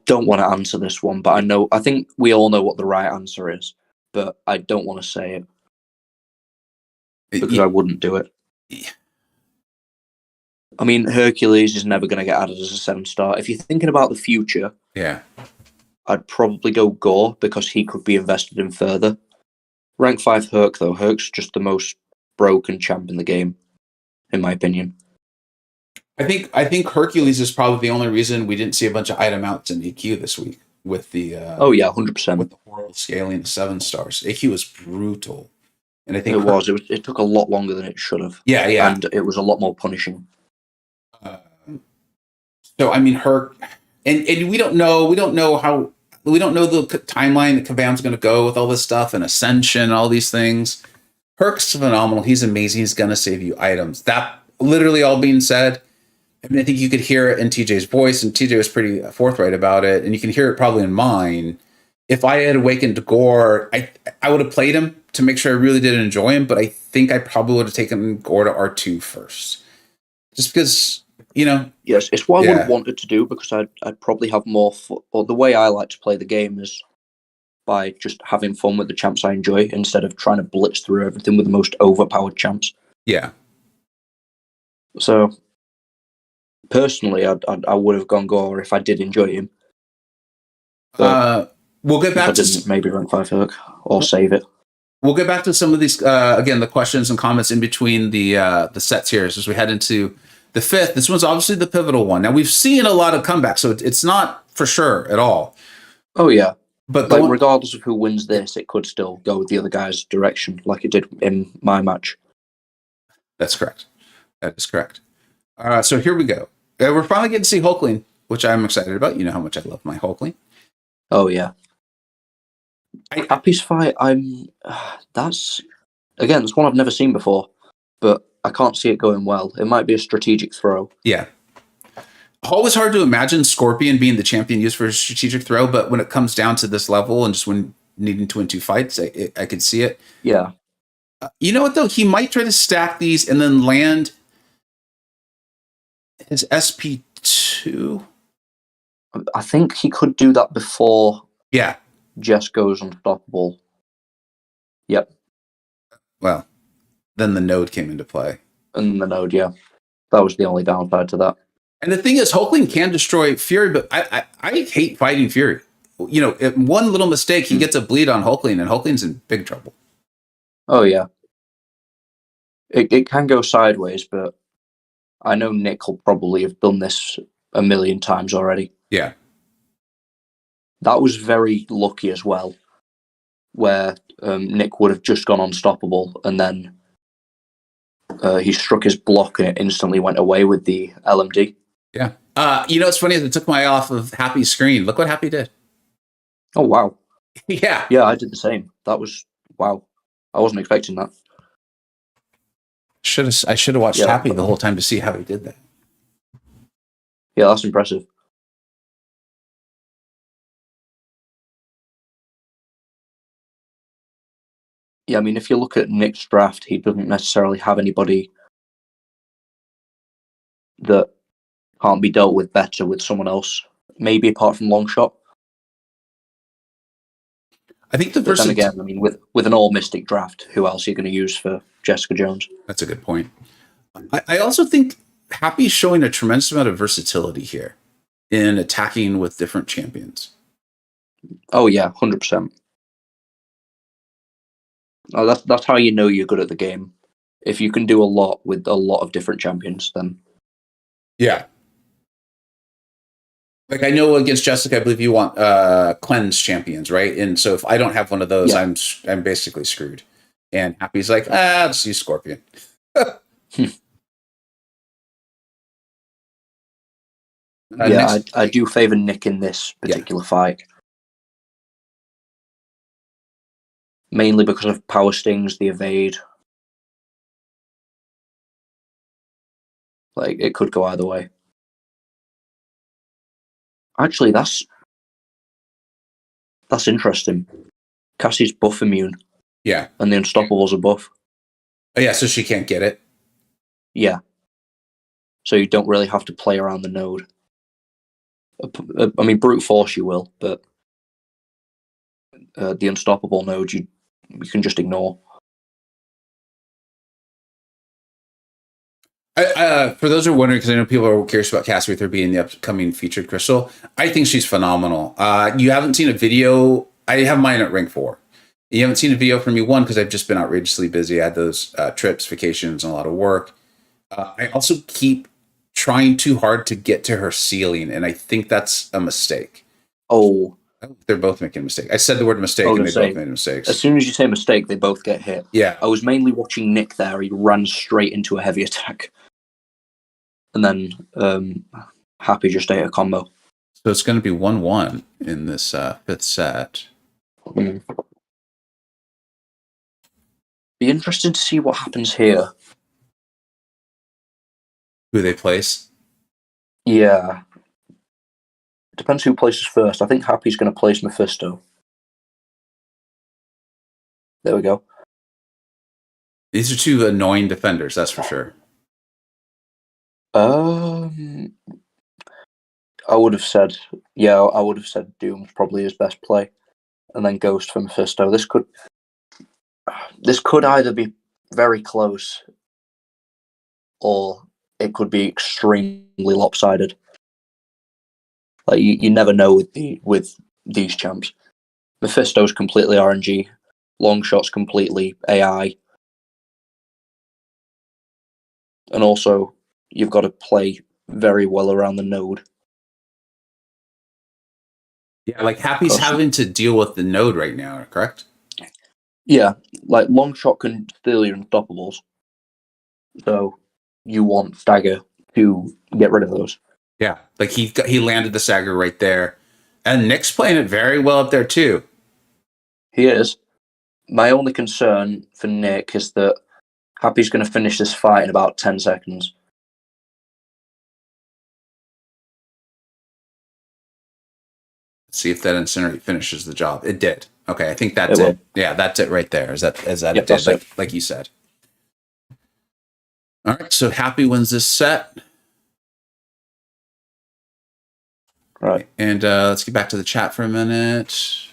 don't want to answer this one, but I think we all know what the right answer is, but I don't want to say it because I wouldn't do it.
Yeah.
I mean, Hercules is never going to get added as a 7-star. If you're thinking about the future,
yeah,
I'd probably go Gore because he could be invested in further. Rank 5 Herc though. Herc's just the most broken champ in the game, in my opinion. I think Hercules is probably the only reason we didn't see a bunch of item outs in AQ this week with the 100%
with the horrible scaling of 7 stars. AQ was brutal, and I think
it took a lot longer than it should have.
Yeah,
and it was a lot more punishing.
So I mean, Herc, and we don't know the timeline that Kabam's going to go with all this stuff and Ascension and all these things. Herc's phenomenal. He's amazing. He's going to save you items. That literally all being said. I mean, I think you could hear it in TJ's voice, and TJ was pretty forthright about it, and you can hear it probably in mine. If I had awakened Gore, I would have played him to make sure I really did enjoy him, but I think I probably would have taken Gore to R2 first. Just because,
Yes, it's what I would have wanted to do, because I'd probably have more fun. Or the way I like to play the game is by just having fun with the champs I enjoy, instead of trying to blitz through everything with the most overpowered champs.
Yeah.
So personally, I would have gone Gore if I did enjoy him.
We'll get back
to maybe rank 5 Herc or save it.
We'll get back to some of these again, the questions and comments in between the sets here as we head into the 5th. This one's obviously the pivotal one. Now we've seen a lot of comebacks, so it's not for sure at all.
Oh yeah,
but
regardless of who wins this, it could still go with the other guy's direction, like it did in my match.
That's correct. That is correct. So here we go. We're finally getting to see Hulkling, which I'm excited about. You know how much I love my Hulkling.
Oh yeah. Happy's fight. That's one I've never seen before, but I can't see it going well. It might be a strategic throw.
Yeah. Always hard to imagine Scorpion being the champion used for a strategic throw, but when it comes down to this level and just when needing to win 2 fights, I could see it.
Yeah.
You know what though? He might try to stack these and then land his SP2.
I think he could do that before
Yeah.
Jess goes unstoppable. Yep.
Well, then the node came into play.
And the node, yeah. That was the only downside to that.
And the thing is, Hulkling can destroy Fury, but I hate fighting Fury. You know, one little mistake, he gets a bleed on Hulkling, and Hulkling's in big trouble.
Oh, yeah. It can go sideways, but I know Nick will probably have done this a million times already.
Yeah.
That was very lucky as well, where Nick would have just gone unstoppable, and then he struck his block and it instantly went away with the LMD.
Yeah. You know, it's funny, it took my eye off of Happy's screen. Look what Happy did.
Oh, wow.
Yeah.
Yeah, I did the same. That was, wow. I wasn't expecting that.
I should have watched Happy the whole time to see how he did that.
Yeah, that's impressive. Yeah, I mean, if you look at Nick's draft, he doesn't necessarily have anybody that can't be dealt with better with someone else. Maybe apart from Longshot.
I think the
But
person
then again, I mean, with an all Mystic draft, who else are you going to use for Jessica Jones?
That's a good point. I also think Happy's showing a tremendous amount of versatility here in attacking with different champions.
Oh yeah, 100%. Oh, that's how you know you're good at the game. If you can do a lot with a lot of different champions, then
yeah. Like I know against Jessica, I believe you want cleanse champions, right? And so if I don't have one of those, yeah. I'm basically screwed. And Happy's like, let's use Scorpion.
Yeah, I do favor Nick in this particular fight. Mainly because of power stings, the evade. Like, it could go either way. Actually, that's interesting. Cassie's buff immune.
Yeah.
And the Unstoppables are buff.
Oh, yeah, so she can't get it?
Yeah. So you don't really have to play around the node. I mean, brute force you will, but the Unstoppable node you can just ignore.
For those who are wondering, because I know people are curious about Cassie with her being the upcoming featured crystal, I think she's phenomenal. You haven't seen a video. I have mine at rank 4. You haven't seen a video from me, one, because I've just been outrageously busy. I had those trips, vacations, and a lot of work. I also keep trying too hard to get to her ceiling, and I think that's a mistake.
Oh.
They're both making a mistake. I said the word mistake, and they both made mistakes.
As soon as you say mistake, they both get hit.
Yeah.
I was mainly watching Nick there. He ran straight into a heavy attack. And then Happy just ate a combo.
So it's going to be 1-1 in this 5th set.
Mm. Be interested to see what happens here.
Who they place?
Yeah. Depends who places first. I think Happy's going to place Mephisto. There we go.
These are two annoying defenders, that's for sure.
I would have said, Doom's probably his best play, and then Ghost for Mephisto. This could either be very close, or it could be extremely lopsided. Like you never know with these champs. Mephisto's completely RNG, Longshot's completely AI, and also you've got to play very well around the node.
Yeah, like Happy's having to deal with the node right now, correct?
Yeah, like Longshot can steal your Unstoppables, so you want Stagger to get rid of those.
Yeah, like he landed the Stagger right there, and Nick's playing it very well up there too.
He is. My only concern for Nick is that Happy's going to finish this fight in about 10 seconds.
Let's see if that Incinerate finishes the job. It did. Okay, I think that's it. Yeah, that's it right there. Is that yep, it did, like you said. All right, so Happy wins this set.
Right.
And let's get back to the chat for a minute.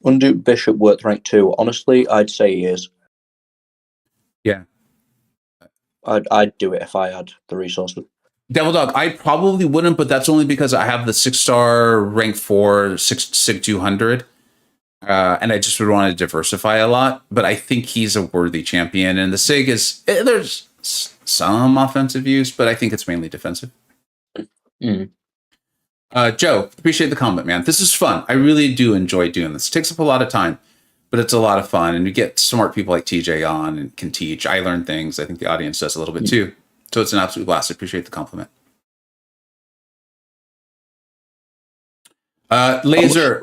Unduke Bishop worth rank 2. Honestly, I'd say he is.
Yeah.
I'd do it if I had the resources.
Devil Dog, I probably wouldn't, but that's only because I have the 6-star rank 4 SIG 200. And I just would want to diversify a lot, but I think he's a worthy champion. And the SIG is, there's some offensive use, but I think it's mainly defensive.
Mm.
Joe, appreciate the comment, man. This is fun. I really do enjoy doing this. It takes up a lot of time, but it's a lot of fun. And you get smart people like TJ on and can teach. I learn things. I think the audience does a little bit too. So it's an absolute blast. I appreciate the compliment. Laser,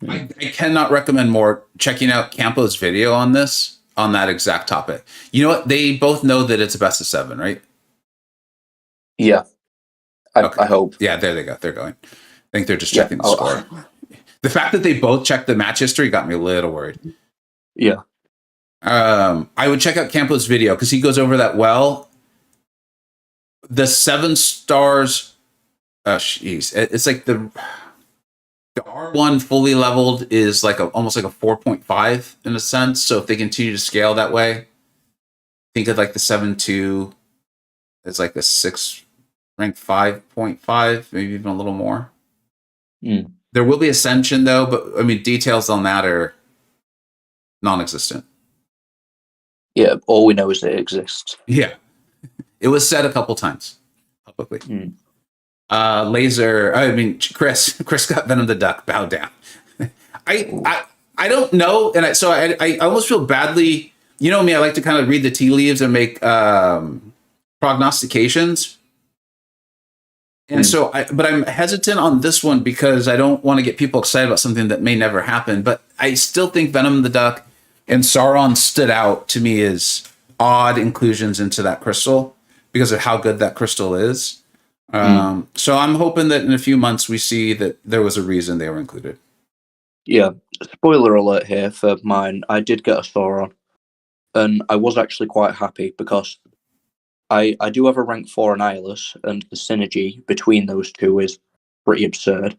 I cannot recommend more checking out Campo's video on this, on that exact topic. You know what? They both know that it's a best of 7, right?
Yeah.
Okay.
I hope.
Yeah, there they go. They're going. I think they're just checking the score. The fact that they both checked the match history got me a little worried.
Yeah.
I would check out Campo's video because he goes over that well. The 7 stars, oh jeez, it's like the R1 fully leveled is like almost like a 4.5 in a sense. So if they continue to scale that way, think of like the 7.2 as like a 6 rank 5.5, maybe even a little more. There will be ascension though, but I mean details on that are non-existent.
Yeah, all we know is that it exists.
Yeah. It was said a couple times publicly. Laser, I mean, Chris got Venom the Duck, bow down. I don't know. And I almost feel badly. You know me, I like to kind of read the tea leaves and make prognostications. And but I'm hesitant on this one because I don't want to get people excited about something that may never happen. But I still think Venom the Duck and Sauron stood out to me as odd inclusions into that crystal because of how good that crystal is. So I'm hoping that in a few months we see that there was a reason they were included.
Yeah. Spoiler alert here for mine. I did get a Sauron, and I was actually quite happy because I do have a rank 4 Annihilus, and the synergy between those two is pretty absurd.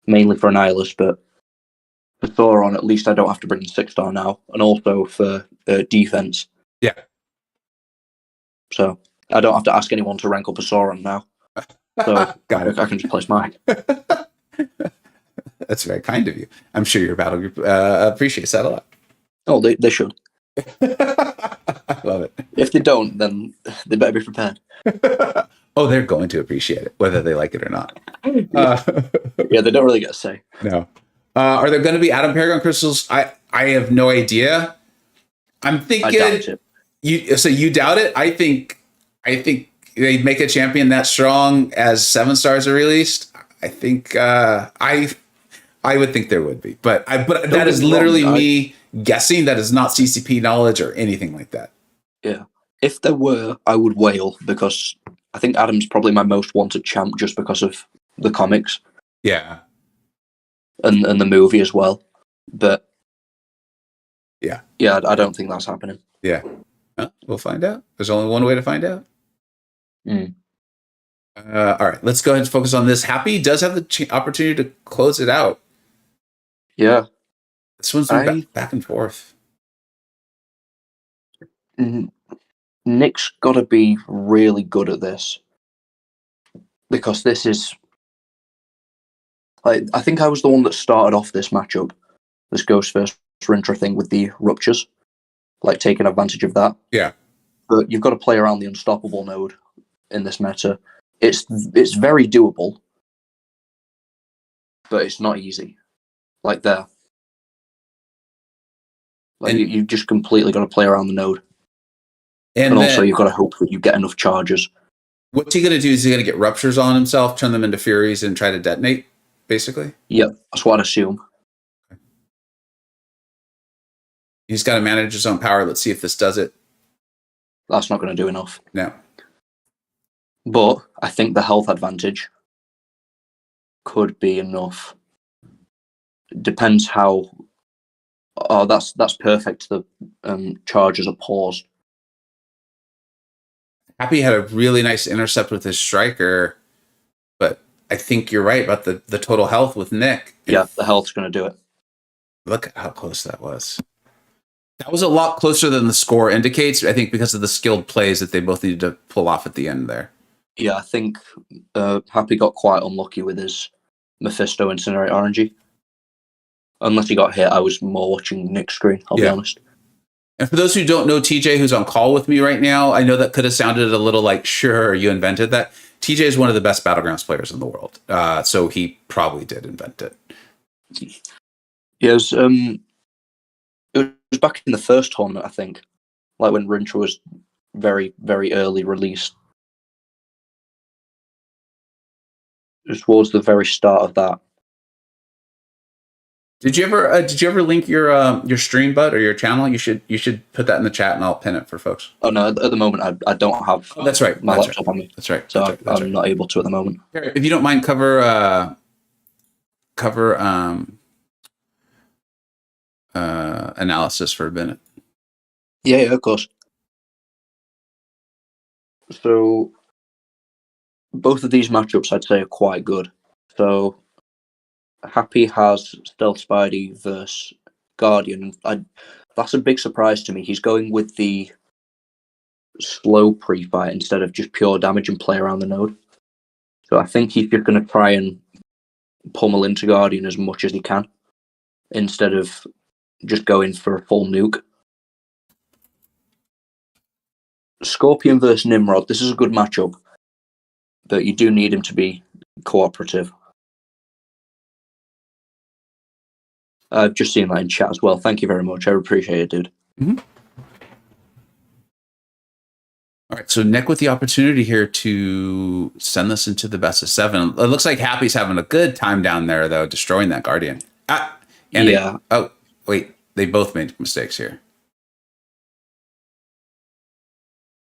Mainly for Annihilus, but for Sauron, at least I don't have to bring 6-star now, and also for defense.
Yeah.
So I don't have to ask anyone to rank up a Sauron now. So
Got it.
I can just place mine.
That's very kind of you. I'm sure your battle group appreciates that a lot.
Oh, they should.
I love it.
If they don't, then they better be prepared.
Oh, they're going to appreciate it, whether they like it or not.
Yeah, they don't really get a say.
No. Are there going to be Adam Paragon crystals? I have no idea. I'm thinking.
I doubt it.
You doubt it? I think they make a champion that strong as 7 stars are released. I think I would think there would be, but that is literally me guessing. That is not CCP knowledge or anything like that.
Yeah, if there were, I would wail because I think Adam's probably my most wanted champ just because of the comics.
Yeah,
and the movie as well. But
yeah,
I don't think that's happening.
Yeah, we'll find out. There's only one way to find out. All right, let's go ahead and focus on this. Happy does have the opportunity to close it out.
Yeah.
This one's been back and forth.
Nick's got to be really good at this. Because this is... I think I was the one that started off this matchup. This Ghost versus Rintra thing with the ruptures. Like, taking advantage of that.
Yeah.
But you've got to play around the unstoppable node in this meta. It's very doable, but it's not easy. Like there, like you've just completely got to play around the node, and also you've got to hope that you get enough charges.
What's he going to do? Is he going to get ruptures on himself, turn them into furies, and try to detonate? Basically,
yep, that's what I'd assume.
He's got to manage his own power. Let's see if this does it.
That's not going to do enough.
No.
But I think the health advantage could be enough. Depends how. Oh, that's perfect. The charges are paused.
Happy had a really nice intercept with his striker, but I think you're right about the total health with Nick.
Yeah, the health's going to do it.
Look at how close that was. That was a lot closer than the score indicates, I think, because of the skilled plays that they both needed to pull off at the end there.
Yeah, I think Happy got quite unlucky with his Mephisto Incinerate RNG. Unless he got hit, I was more watching Nick's screen, I'll be honest.
And for those who don't know TJ, who's on call with me right now, I know that could have sounded a little like, sure, you invented that. TJ is one of the best Battlegrounds players in the world. So he probably did invent it.
Yeah, it was back in the first tournament, I think. Like when Rintra was very, very early released. It was towards the very start of that.
Did you ever link your stream, bud, or your channel? You should put that in the chat and I'll pin it for folks.
Oh no, at the moment I don't have.
Oh, that's right.
My laptop on me.
That's right.
So I'm not able to at the moment.
If you don't mind, cover analysis for a minute.
Yeah, of course. So both of these matchups I'd say are quite good. So Happy has Stealth Spidey versus Guardian. That's a big surprise to me. He's going with the slow pre-fight instead of just pure damage and play around the node. So I think he's just going to try and pummel into Guardian as much as he can instead of just going for a full nuke. Scorpion versus Nimrod. This is a good matchup, but you do need him to be cooperative. I've just seen that in chat as well. Thank you very much. I appreciate it, dude.
Mm-hmm. All right, so Nick with the opportunity here to send us into the best of 7. It looks like Happy's having a good time down there, though, destroying that Guardian. Oh, wait, they both made mistakes here.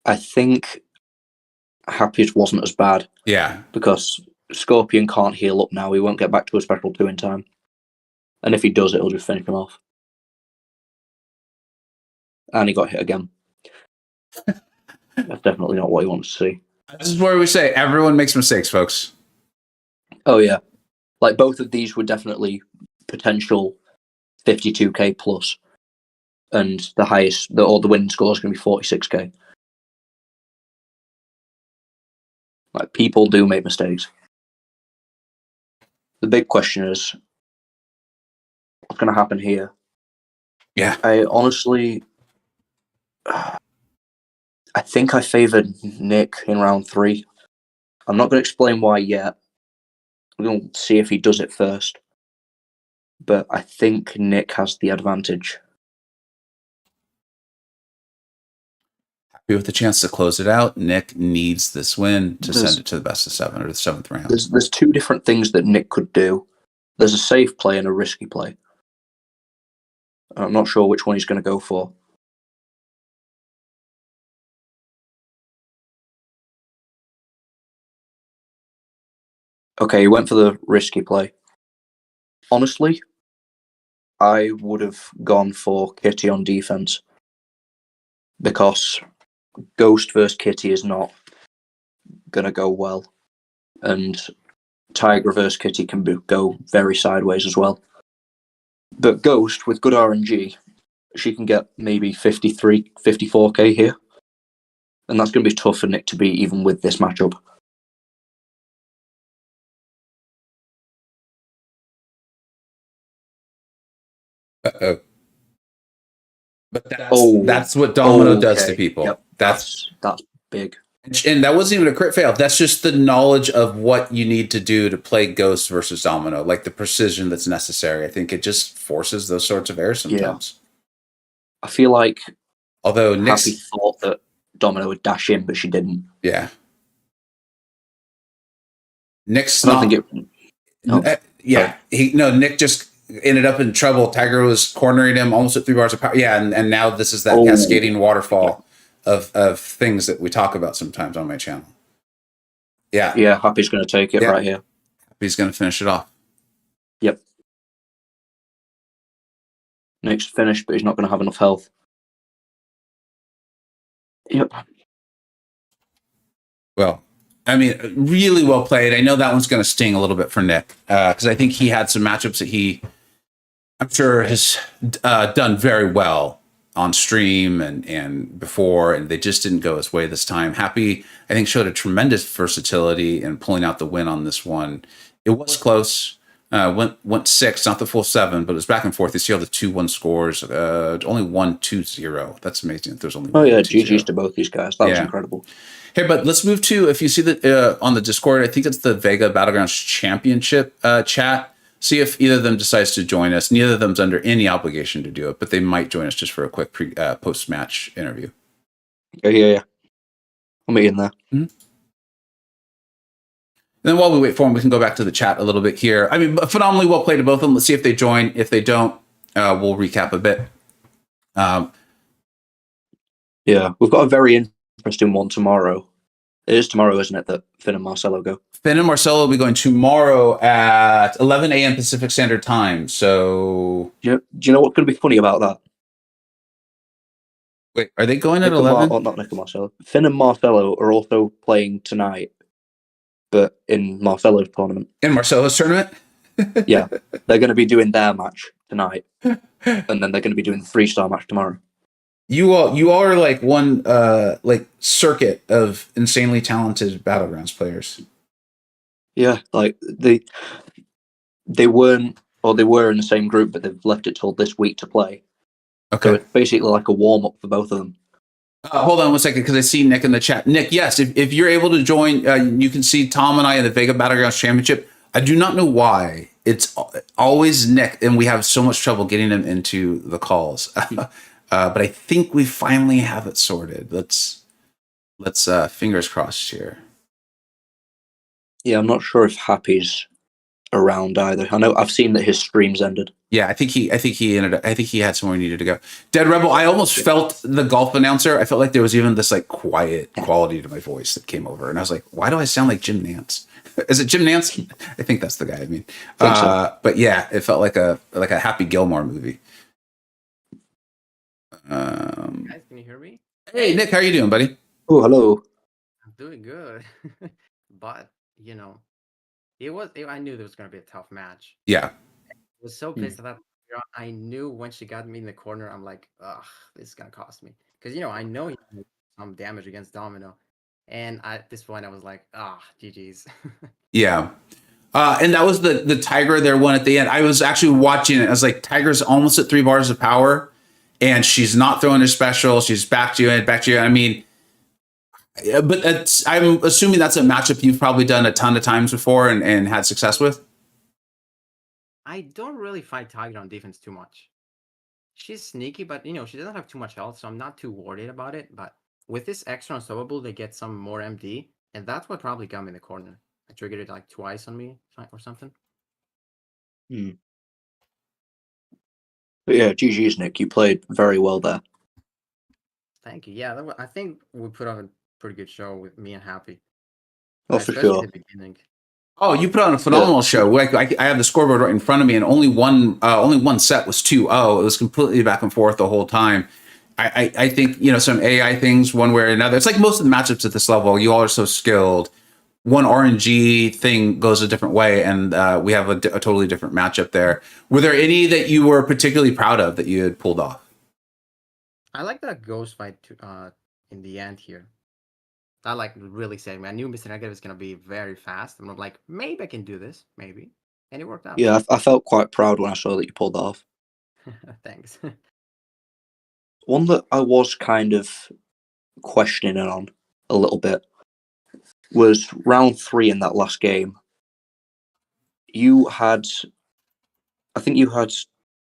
I think Happy's wasn't as bad.
Yeah.
Because Scorpion can't heal up now. He won't get back to a special 2 in time. And if he does, it'll just finish him off. And he got hit again. That's definitely not what he wants to see.
This is where we say everyone makes mistakes, folks.
Oh, yeah. Like, both of these were definitely potential 52k plus. And the highest, or the winning score is going to be 46k. Like, people do make mistakes. The big question is, what's going to happen here?
Yeah.
I honestly, I think I favoured Nick in round 3. I'm not going to explain why yet. I'm going to see if he does it first. But I think Nick has the advantage.
Happy with the chance to close it out. Nick needs this win to send it to the best of 7 or the 7th round.
There's 2 different things that Nick could do. There's a safe play and a risky play. I'm not sure which one he's going to go for. Okay, he went for the risky play. Honestly, I would have gone for Kitty on defense because Ghost versus Kitty is not going to go well. And Tiger versus Kitty can go very sideways as well. But Ghost, with good RNG, she can get maybe 53, 54k here. And that's going to be tough for Nick to beat even with this matchup.
Uh-oh. But that's what Domino does to people.
Yep. That's big.
And that wasn't even a crit fail. That's just the knowledge of what you need to do to play Ghost versus Domino, like the precision that's necessary. I think it just forces those sorts of errors sometimes.
Yeah. I feel like
although
Happy thought that Domino would dash in, but she didn't.
Yeah. Nick's
I don't think it.
Nick just ended up in trouble. Tiger was cornering him almost at 3 bars of power. Yeah, and now this is that cascading waterfall of things that we talk about sometimes on my channel. Yeah.
Yeah, Happy's going to take it right here.
Happy's going to finish it off.
Yep. Nick's finished, but he's not going to have enough health. Yep.
Well, I mean, really well played. I know that one's going to sting a little bit for Nick because I think he had some matchups that I'm sure, has done very well on stream and before, and they just didn't go his way this time. Happy, I think, showed a tremendous versatility in pulling out the win on this one. It was close. Went 6, not the full 7, but it was back and forth. You see all the 2-1 scores. Only 1-2-0. That's amazing. There's only one,
yeah,
2-0.
GG's to both these guys. That was incredible.
Hey, but let's move to, if you see that on the Discord, I think it's the Vega Battlegrounds Championship chat. See if either of them decides to join us. Neither of them's under any obligation to do it, but they might join us just for a quick post-match interview.
Yeah. I'll meet in there.
Mm-hmm. And then while we wait for them, we can go back to the chat a little bit here. I mean, phenomenally well played to both of them. Let's see if they join. If they don't, we'll recap a bit.
Yeah, we've got a very interesting one tomorrow. It is tomorrow, isn't it, that Finn and Marcelo go?
Finn and Marcelo will be going tomorrow at 11 a.m. Pacific Standard Time. So,
Do you know what's going to be funny about that?
Wait, are they going at 11?
Not Nick and Marcelo. Finn and Marcelo are also playing tonight, but in Marcelo's tournament.
In Marcelo's tournament?
Yeah, they're going to be doing their match tonight, and then they're going to be doing the 3-star match tomorrow. You
all are like one like circuit of insanely talented Battlegrounds players.
Yeah, like they weren't, or they were in the same group, but they've left it till this week to play.
Okay,
so it's basically like a warm up for both of them.
Hold on 1 second, because I see Nick in the chat. Nick, yes, if you're able to join, you can see Tom and I in the Vega Battlegrounds Championship. I do not know why it's always Nick, and we have so much trouble getting him into the calls. But I think we finally have it sorted. Let's fingers crossed here.
Yeah, I'm not sure if Happy's around either. I know I've seen that his stream's ended.
Yeah, I think he had somewhere he needed to go. Dead Rebel, I almost felt the golf announcer. I felt like there was even this like quiet quality to my voice that came over, and I was like, why do I sound like Jim Nance? Is it Jim Nance? I think that's the guy. I mean, so. But yeah, it felt like a Happy Gilmore movie.
Guys, can you hear me?
Hey, Nick, how are you doing, buddy?
Oh, hello.
I'm doing good, but you know, I knew there was going to be a tough match.
Yeah.
I was so pissed that I knew when she got me in the corner, I'm like, ugh, this is going to cost me. Because, I know he did some damage against Domino. And at this point, I was like, GG's.
Yeah. And that was the Tiger there one at the end. I was actually watching it. I was like, Tiger's almost at 3 bars of power, and she's not throwing her special. She's back to you. I mean, but I'm assuming that's a matchup you've probably done a ton of times before and had success with.
I don't really fight Tiger on defense too much. She's sneaky, but she doesn't have too much health, so I'm not too worried about it. But with this extra unstoppable, they get some more MD, and that's what probably got me in the corner. I triggered it like twice on me or something.
But yeah, GG's, Nick. You played very well there.
Thank you. Yeah, I think we put on a pretty good show with me and Happy.
Oh, for sure.
At the beginning.
Oh, you put on a phenomenal show. Like I have the scoreboard right in front of me, and only one set was 2-0. It was completely back and forth the whole time. I think some AI things one way or another. It's like most of the matchups at this level. You all are so skilled. One RNG thing goes a different way, and we have a totally different matchup there. Were there any that you were particularly proud of that you had pulled off?
I like that ghost fight in the end here. That like really saved me. I knew Mr. Negative was going to be very fast, and I'm like, maybe I can do this, maybe. And it worked out.
Yeah, I felt quite proud when I saw that you pulled that off.
Thanks.
One that I was kind of questioning on a little bit was round 3 in that last game. I think you had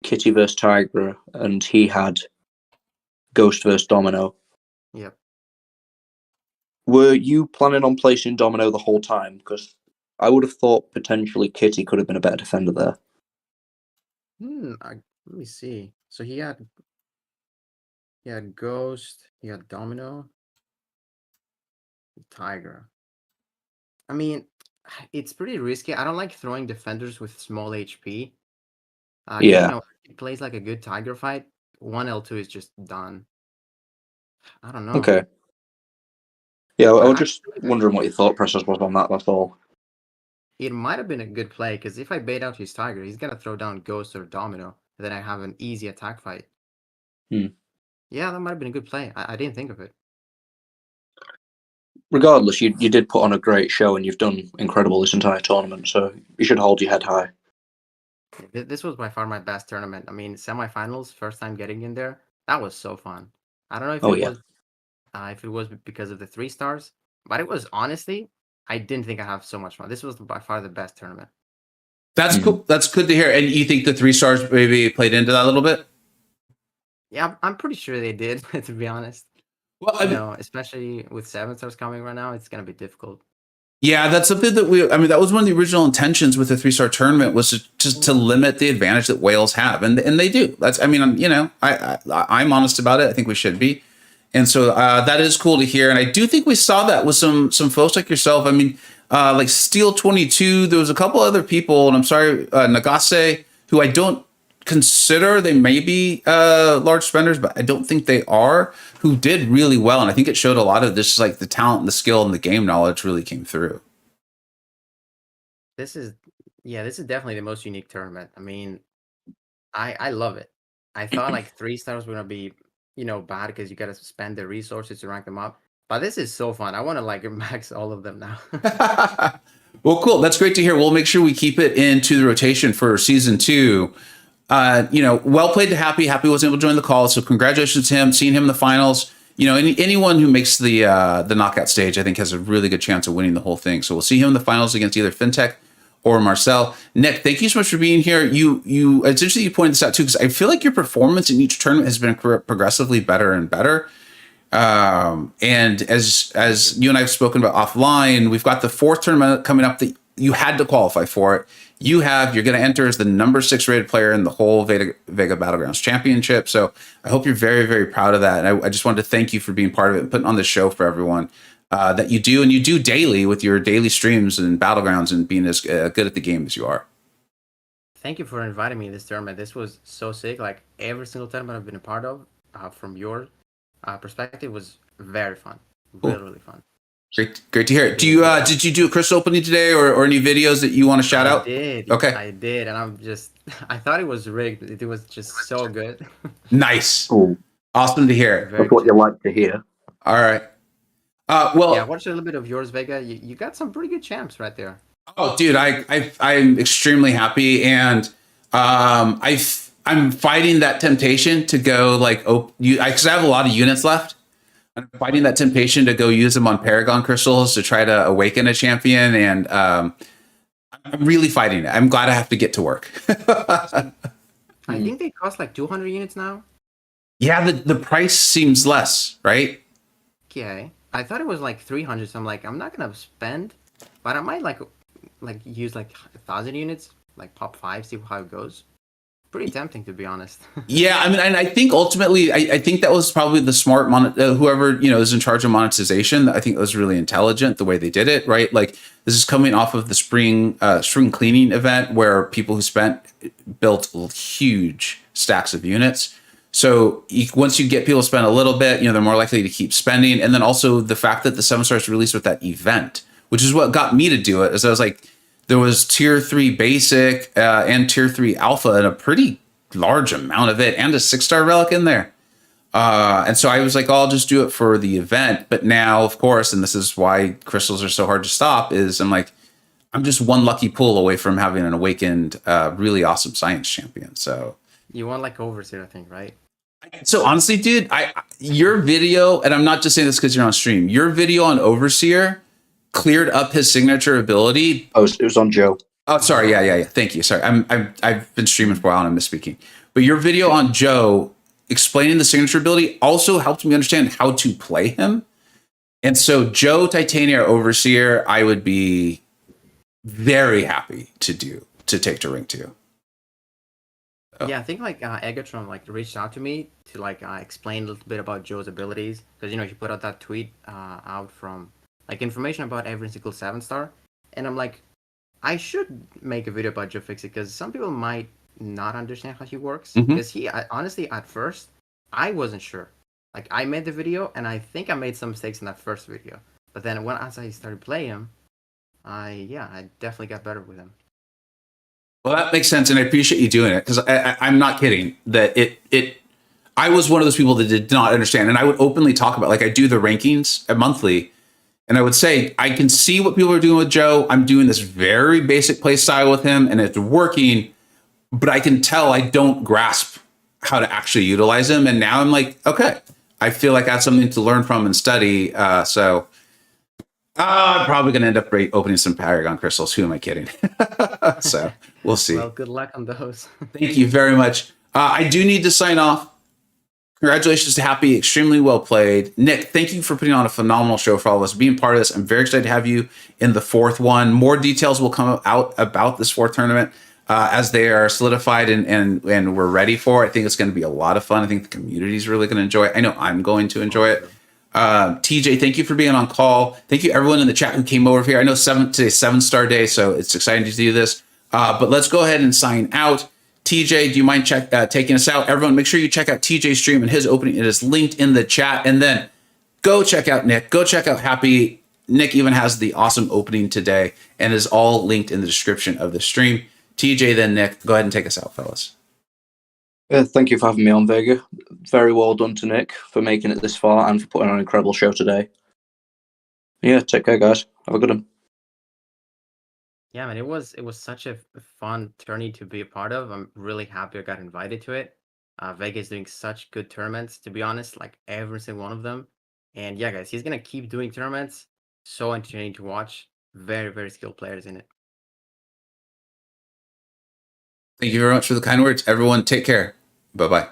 Kitty versus Tigra, and he had Ghost versus Domino.
Yep.
Were you planning on placing Domino the whole time? Because I would have thought potentially Kitty could have been a better defender there.
Let me see. So he had Ghost, he had Domino, Tiger. I mean, it's pretty risky. I don't like throwing defenders with small HP.
Yeah.
It plays like a good Tiger fight. 1L2 is just done. I don't know.
Okay. Yeah, I was just wondering what your thought process was on that. That's all.
It might have been a good play because if I bait out his Tiger, he's gonna throw down Ghost or Domino, and then I have an easy attack fight.
Hmm.
Yeah, that might have been a good play. I didn't think of it.
Regardless, you did put on a great show and you've done incredible this entire tournament, so you should hold your head high.
This was by far my best tournament. I mean, semifinals, first time getting in there, that was so fun. I don't know if
Oh,
it
yeah.
was if it was because of the 3 stars, but it was honestly, I didn't think I have so much fun. This was by far the best tournament.
That's cool. That's good to hear. And you think the 3 stars maybe played into that a little bit?
Yeah, I'm pretty sure they did, to be honest.
Well, I
You
mean,
know, especially with 7 stars coming right now, it's gonna be difficult.
yeah, that's something that I mean, that was one of the original intentions with the 3 star tournament was just to limit the advantage that whales have. And they do. That's, I mean, you know, I'm honest about it. I think we should be. And so that is cool to hear. And I do think we saw that with some folks like yourself. I mean, like Steel 22, there was a couple other people, and I'm sorry, Nagase, who I don't consider, they may be large spenders, but I don't think they are, who did really well. And I think it showed a lot of this, like the talent and the skill and the game knowledge really came through.
This is definitely the most unique tournament. I mean, I love it. I thought like 3 stars were gonna be, bad because you gotta spend the resources to rank them up. But this is so fun. I want to like max all of them now.
Well, cool. That's great to hear. We'll make sure we keep it into the rotation for season 2. Well played to Happy. Happy wasn't able to join the call, so congratulations to him. Seeing him in the finals. Anyone who makes the knockout stage, I think, has a really good chance of winning the whole thing. So we'll see him in the finals against either FinTech or Marcel. Nick, thank you so much for being here. It's interesting you pointed this out too, because I feel like your performance in each tournament has been progressively better and better. And as you and I have spoken about offline, we've got the 4th tournament coming up that you had to qualify for it. You're going to enter as the number 6 rated player in the whole Vega Battlegrounds Championship. So I hope you're very, very proud of that. And I just wanted to thank you for being part of it and putting on this show for everyone that you do. And you do daily with your daily streams and Battlegrounds and being as good at the game as you are.
Thank you for inviting me to this tournament. This was so sick. Like every single tournament I've been a part of, from your perspective, was very fun.
Cool.
Really, really fun.
Great to hear. Do you did you do a crystal opening today or any videos that you want to shout out?
I did.
Okay.
I did, and I thought it was rigged. It was just so good.
Nice.
Cool.
Awesome to hear.
That's what you like to hear.
All right.
Yeah, watch a little bit of yours, Vega. You got some pretty good champs right there.
Oh, dude, I'm extremely happy, and I'm fighting that temptation to go like because I have a lot of units left. I'm fighting that temptation to go use them on Paragon crystals to try to awaken a champion, and I'm really fighting it. I'm glad I have to get to work.
I think they cost like 200 units now.
Yeah, the price seems less, right?
Okay, I thought it was like 300. So I'm like, I'm not gonna spend, but I might like use like 1,000 units, like pop 5, see how it goes. Pretty tempting, to be honest.
Yeah, I mean, and I think ultimately, I think that was probably the smart whoever is in charge of monetization. I think it was really intelligent the way they did it, right? Like this is coming off of the spring cleaning event where people who built huge stacks of units. So once you get people to spend a little bit, they're more likely to keep spending. And then also the fact that the 7 stars released with that event, which is what got me to do it, is I was like, there was tier 3 basic and tier 3 alpha and a pretty large amount of it and a 6-star relic in there. And so I was like, I'll just do it for the event. But now, of course, and this is why crystals are so hard to stop, is I'm just one lucky pull away from having an awakened, really awesome science champion. So
you want like Overseer, I think, right?
So honestly, dude, your video, and I'm not just saying this because you're on stream, your video on Overseer cleared up his signature ability.
Oh, it was on Joe.
Oh, sorry. Yeah. Thank you. Sorry. I've been streaming for a while and I'm misspeaking. But your video on Joe explaining the signature ability also helped me understand how to play him. And so Joe Titania Overseer, I would be very happy to take to Ring 2. Oh.
Yeah, I think like Egatron reached out to me to explain a little bit about Joe's abilities, because he put out that tweet out from information about every single 7-star, and I'm like, I should make a video about Joe Fixit because some people might not understand how he works. Because honestly, at first, I wasn't sure. I made the video and I think I made some mistakes in that first video. But then as I started playing him, I definitely got better with him.
Well, that makes sense, and I appreciate you doing it, because I'm not kidding. That I was one of those people that did not understand, and I would openly talk about, like, I do the rankings monthly, and I would say I can see what people are doing with Joe. I'm doing this very basic play style with him, and it's working, but I can tell I don't grasp how to actually utilize him. And now I'm like, okay, I feel like I have something to learn from and study. So I'm probably going to end up opening some Paragon crystals. Who am I kidding? So we'll see.
Well, good luck on those.
Thank you very much. I do need to sign off. Congratulations to Happy. Extremely well played. Nick, thank you for putting on a phenomenal show for all of us, being part of this. I'm very excited to have you in the fourth one. More details will come out about this fourth tournament as they are solidified and we're ready for it. I think it's going to be a lot of fun. I think the community is really going to enjoy it. I know I'm going to enjoy it. TJ, thank you for being on call. Thank you everyone in the chat who came over here. I know today's 7-star day, so it's exciting to do this. But let's go ahead and sign out. TJ, do you mind taking us out? Everyone, make sure you check out TJ's stream and his opening. It is linked in the chat. And then go check out Nick. Go check out Happy. Nick even has the awesome opening today and is all linked in the description of the stream. TJ, then Nick, go ahead and take us out, fellas.
Thank you for having me on, Vega. Very well done to Nick for making it this far and for putting on an incredible show today. Yeah, take care, guys. Have a good one.
Yeah, man, it was such a fun tourney to be a part of. I'm really happy I got invited to it. Vega is doing such good tournaments, to be honest, like every single one of them. And yeah, guys, he's gonna keep doing tournaments. So entertaining to watch. Very, very skilled players in it.
Thank you very much for the kind words. Everyone, take care. Bye-bye.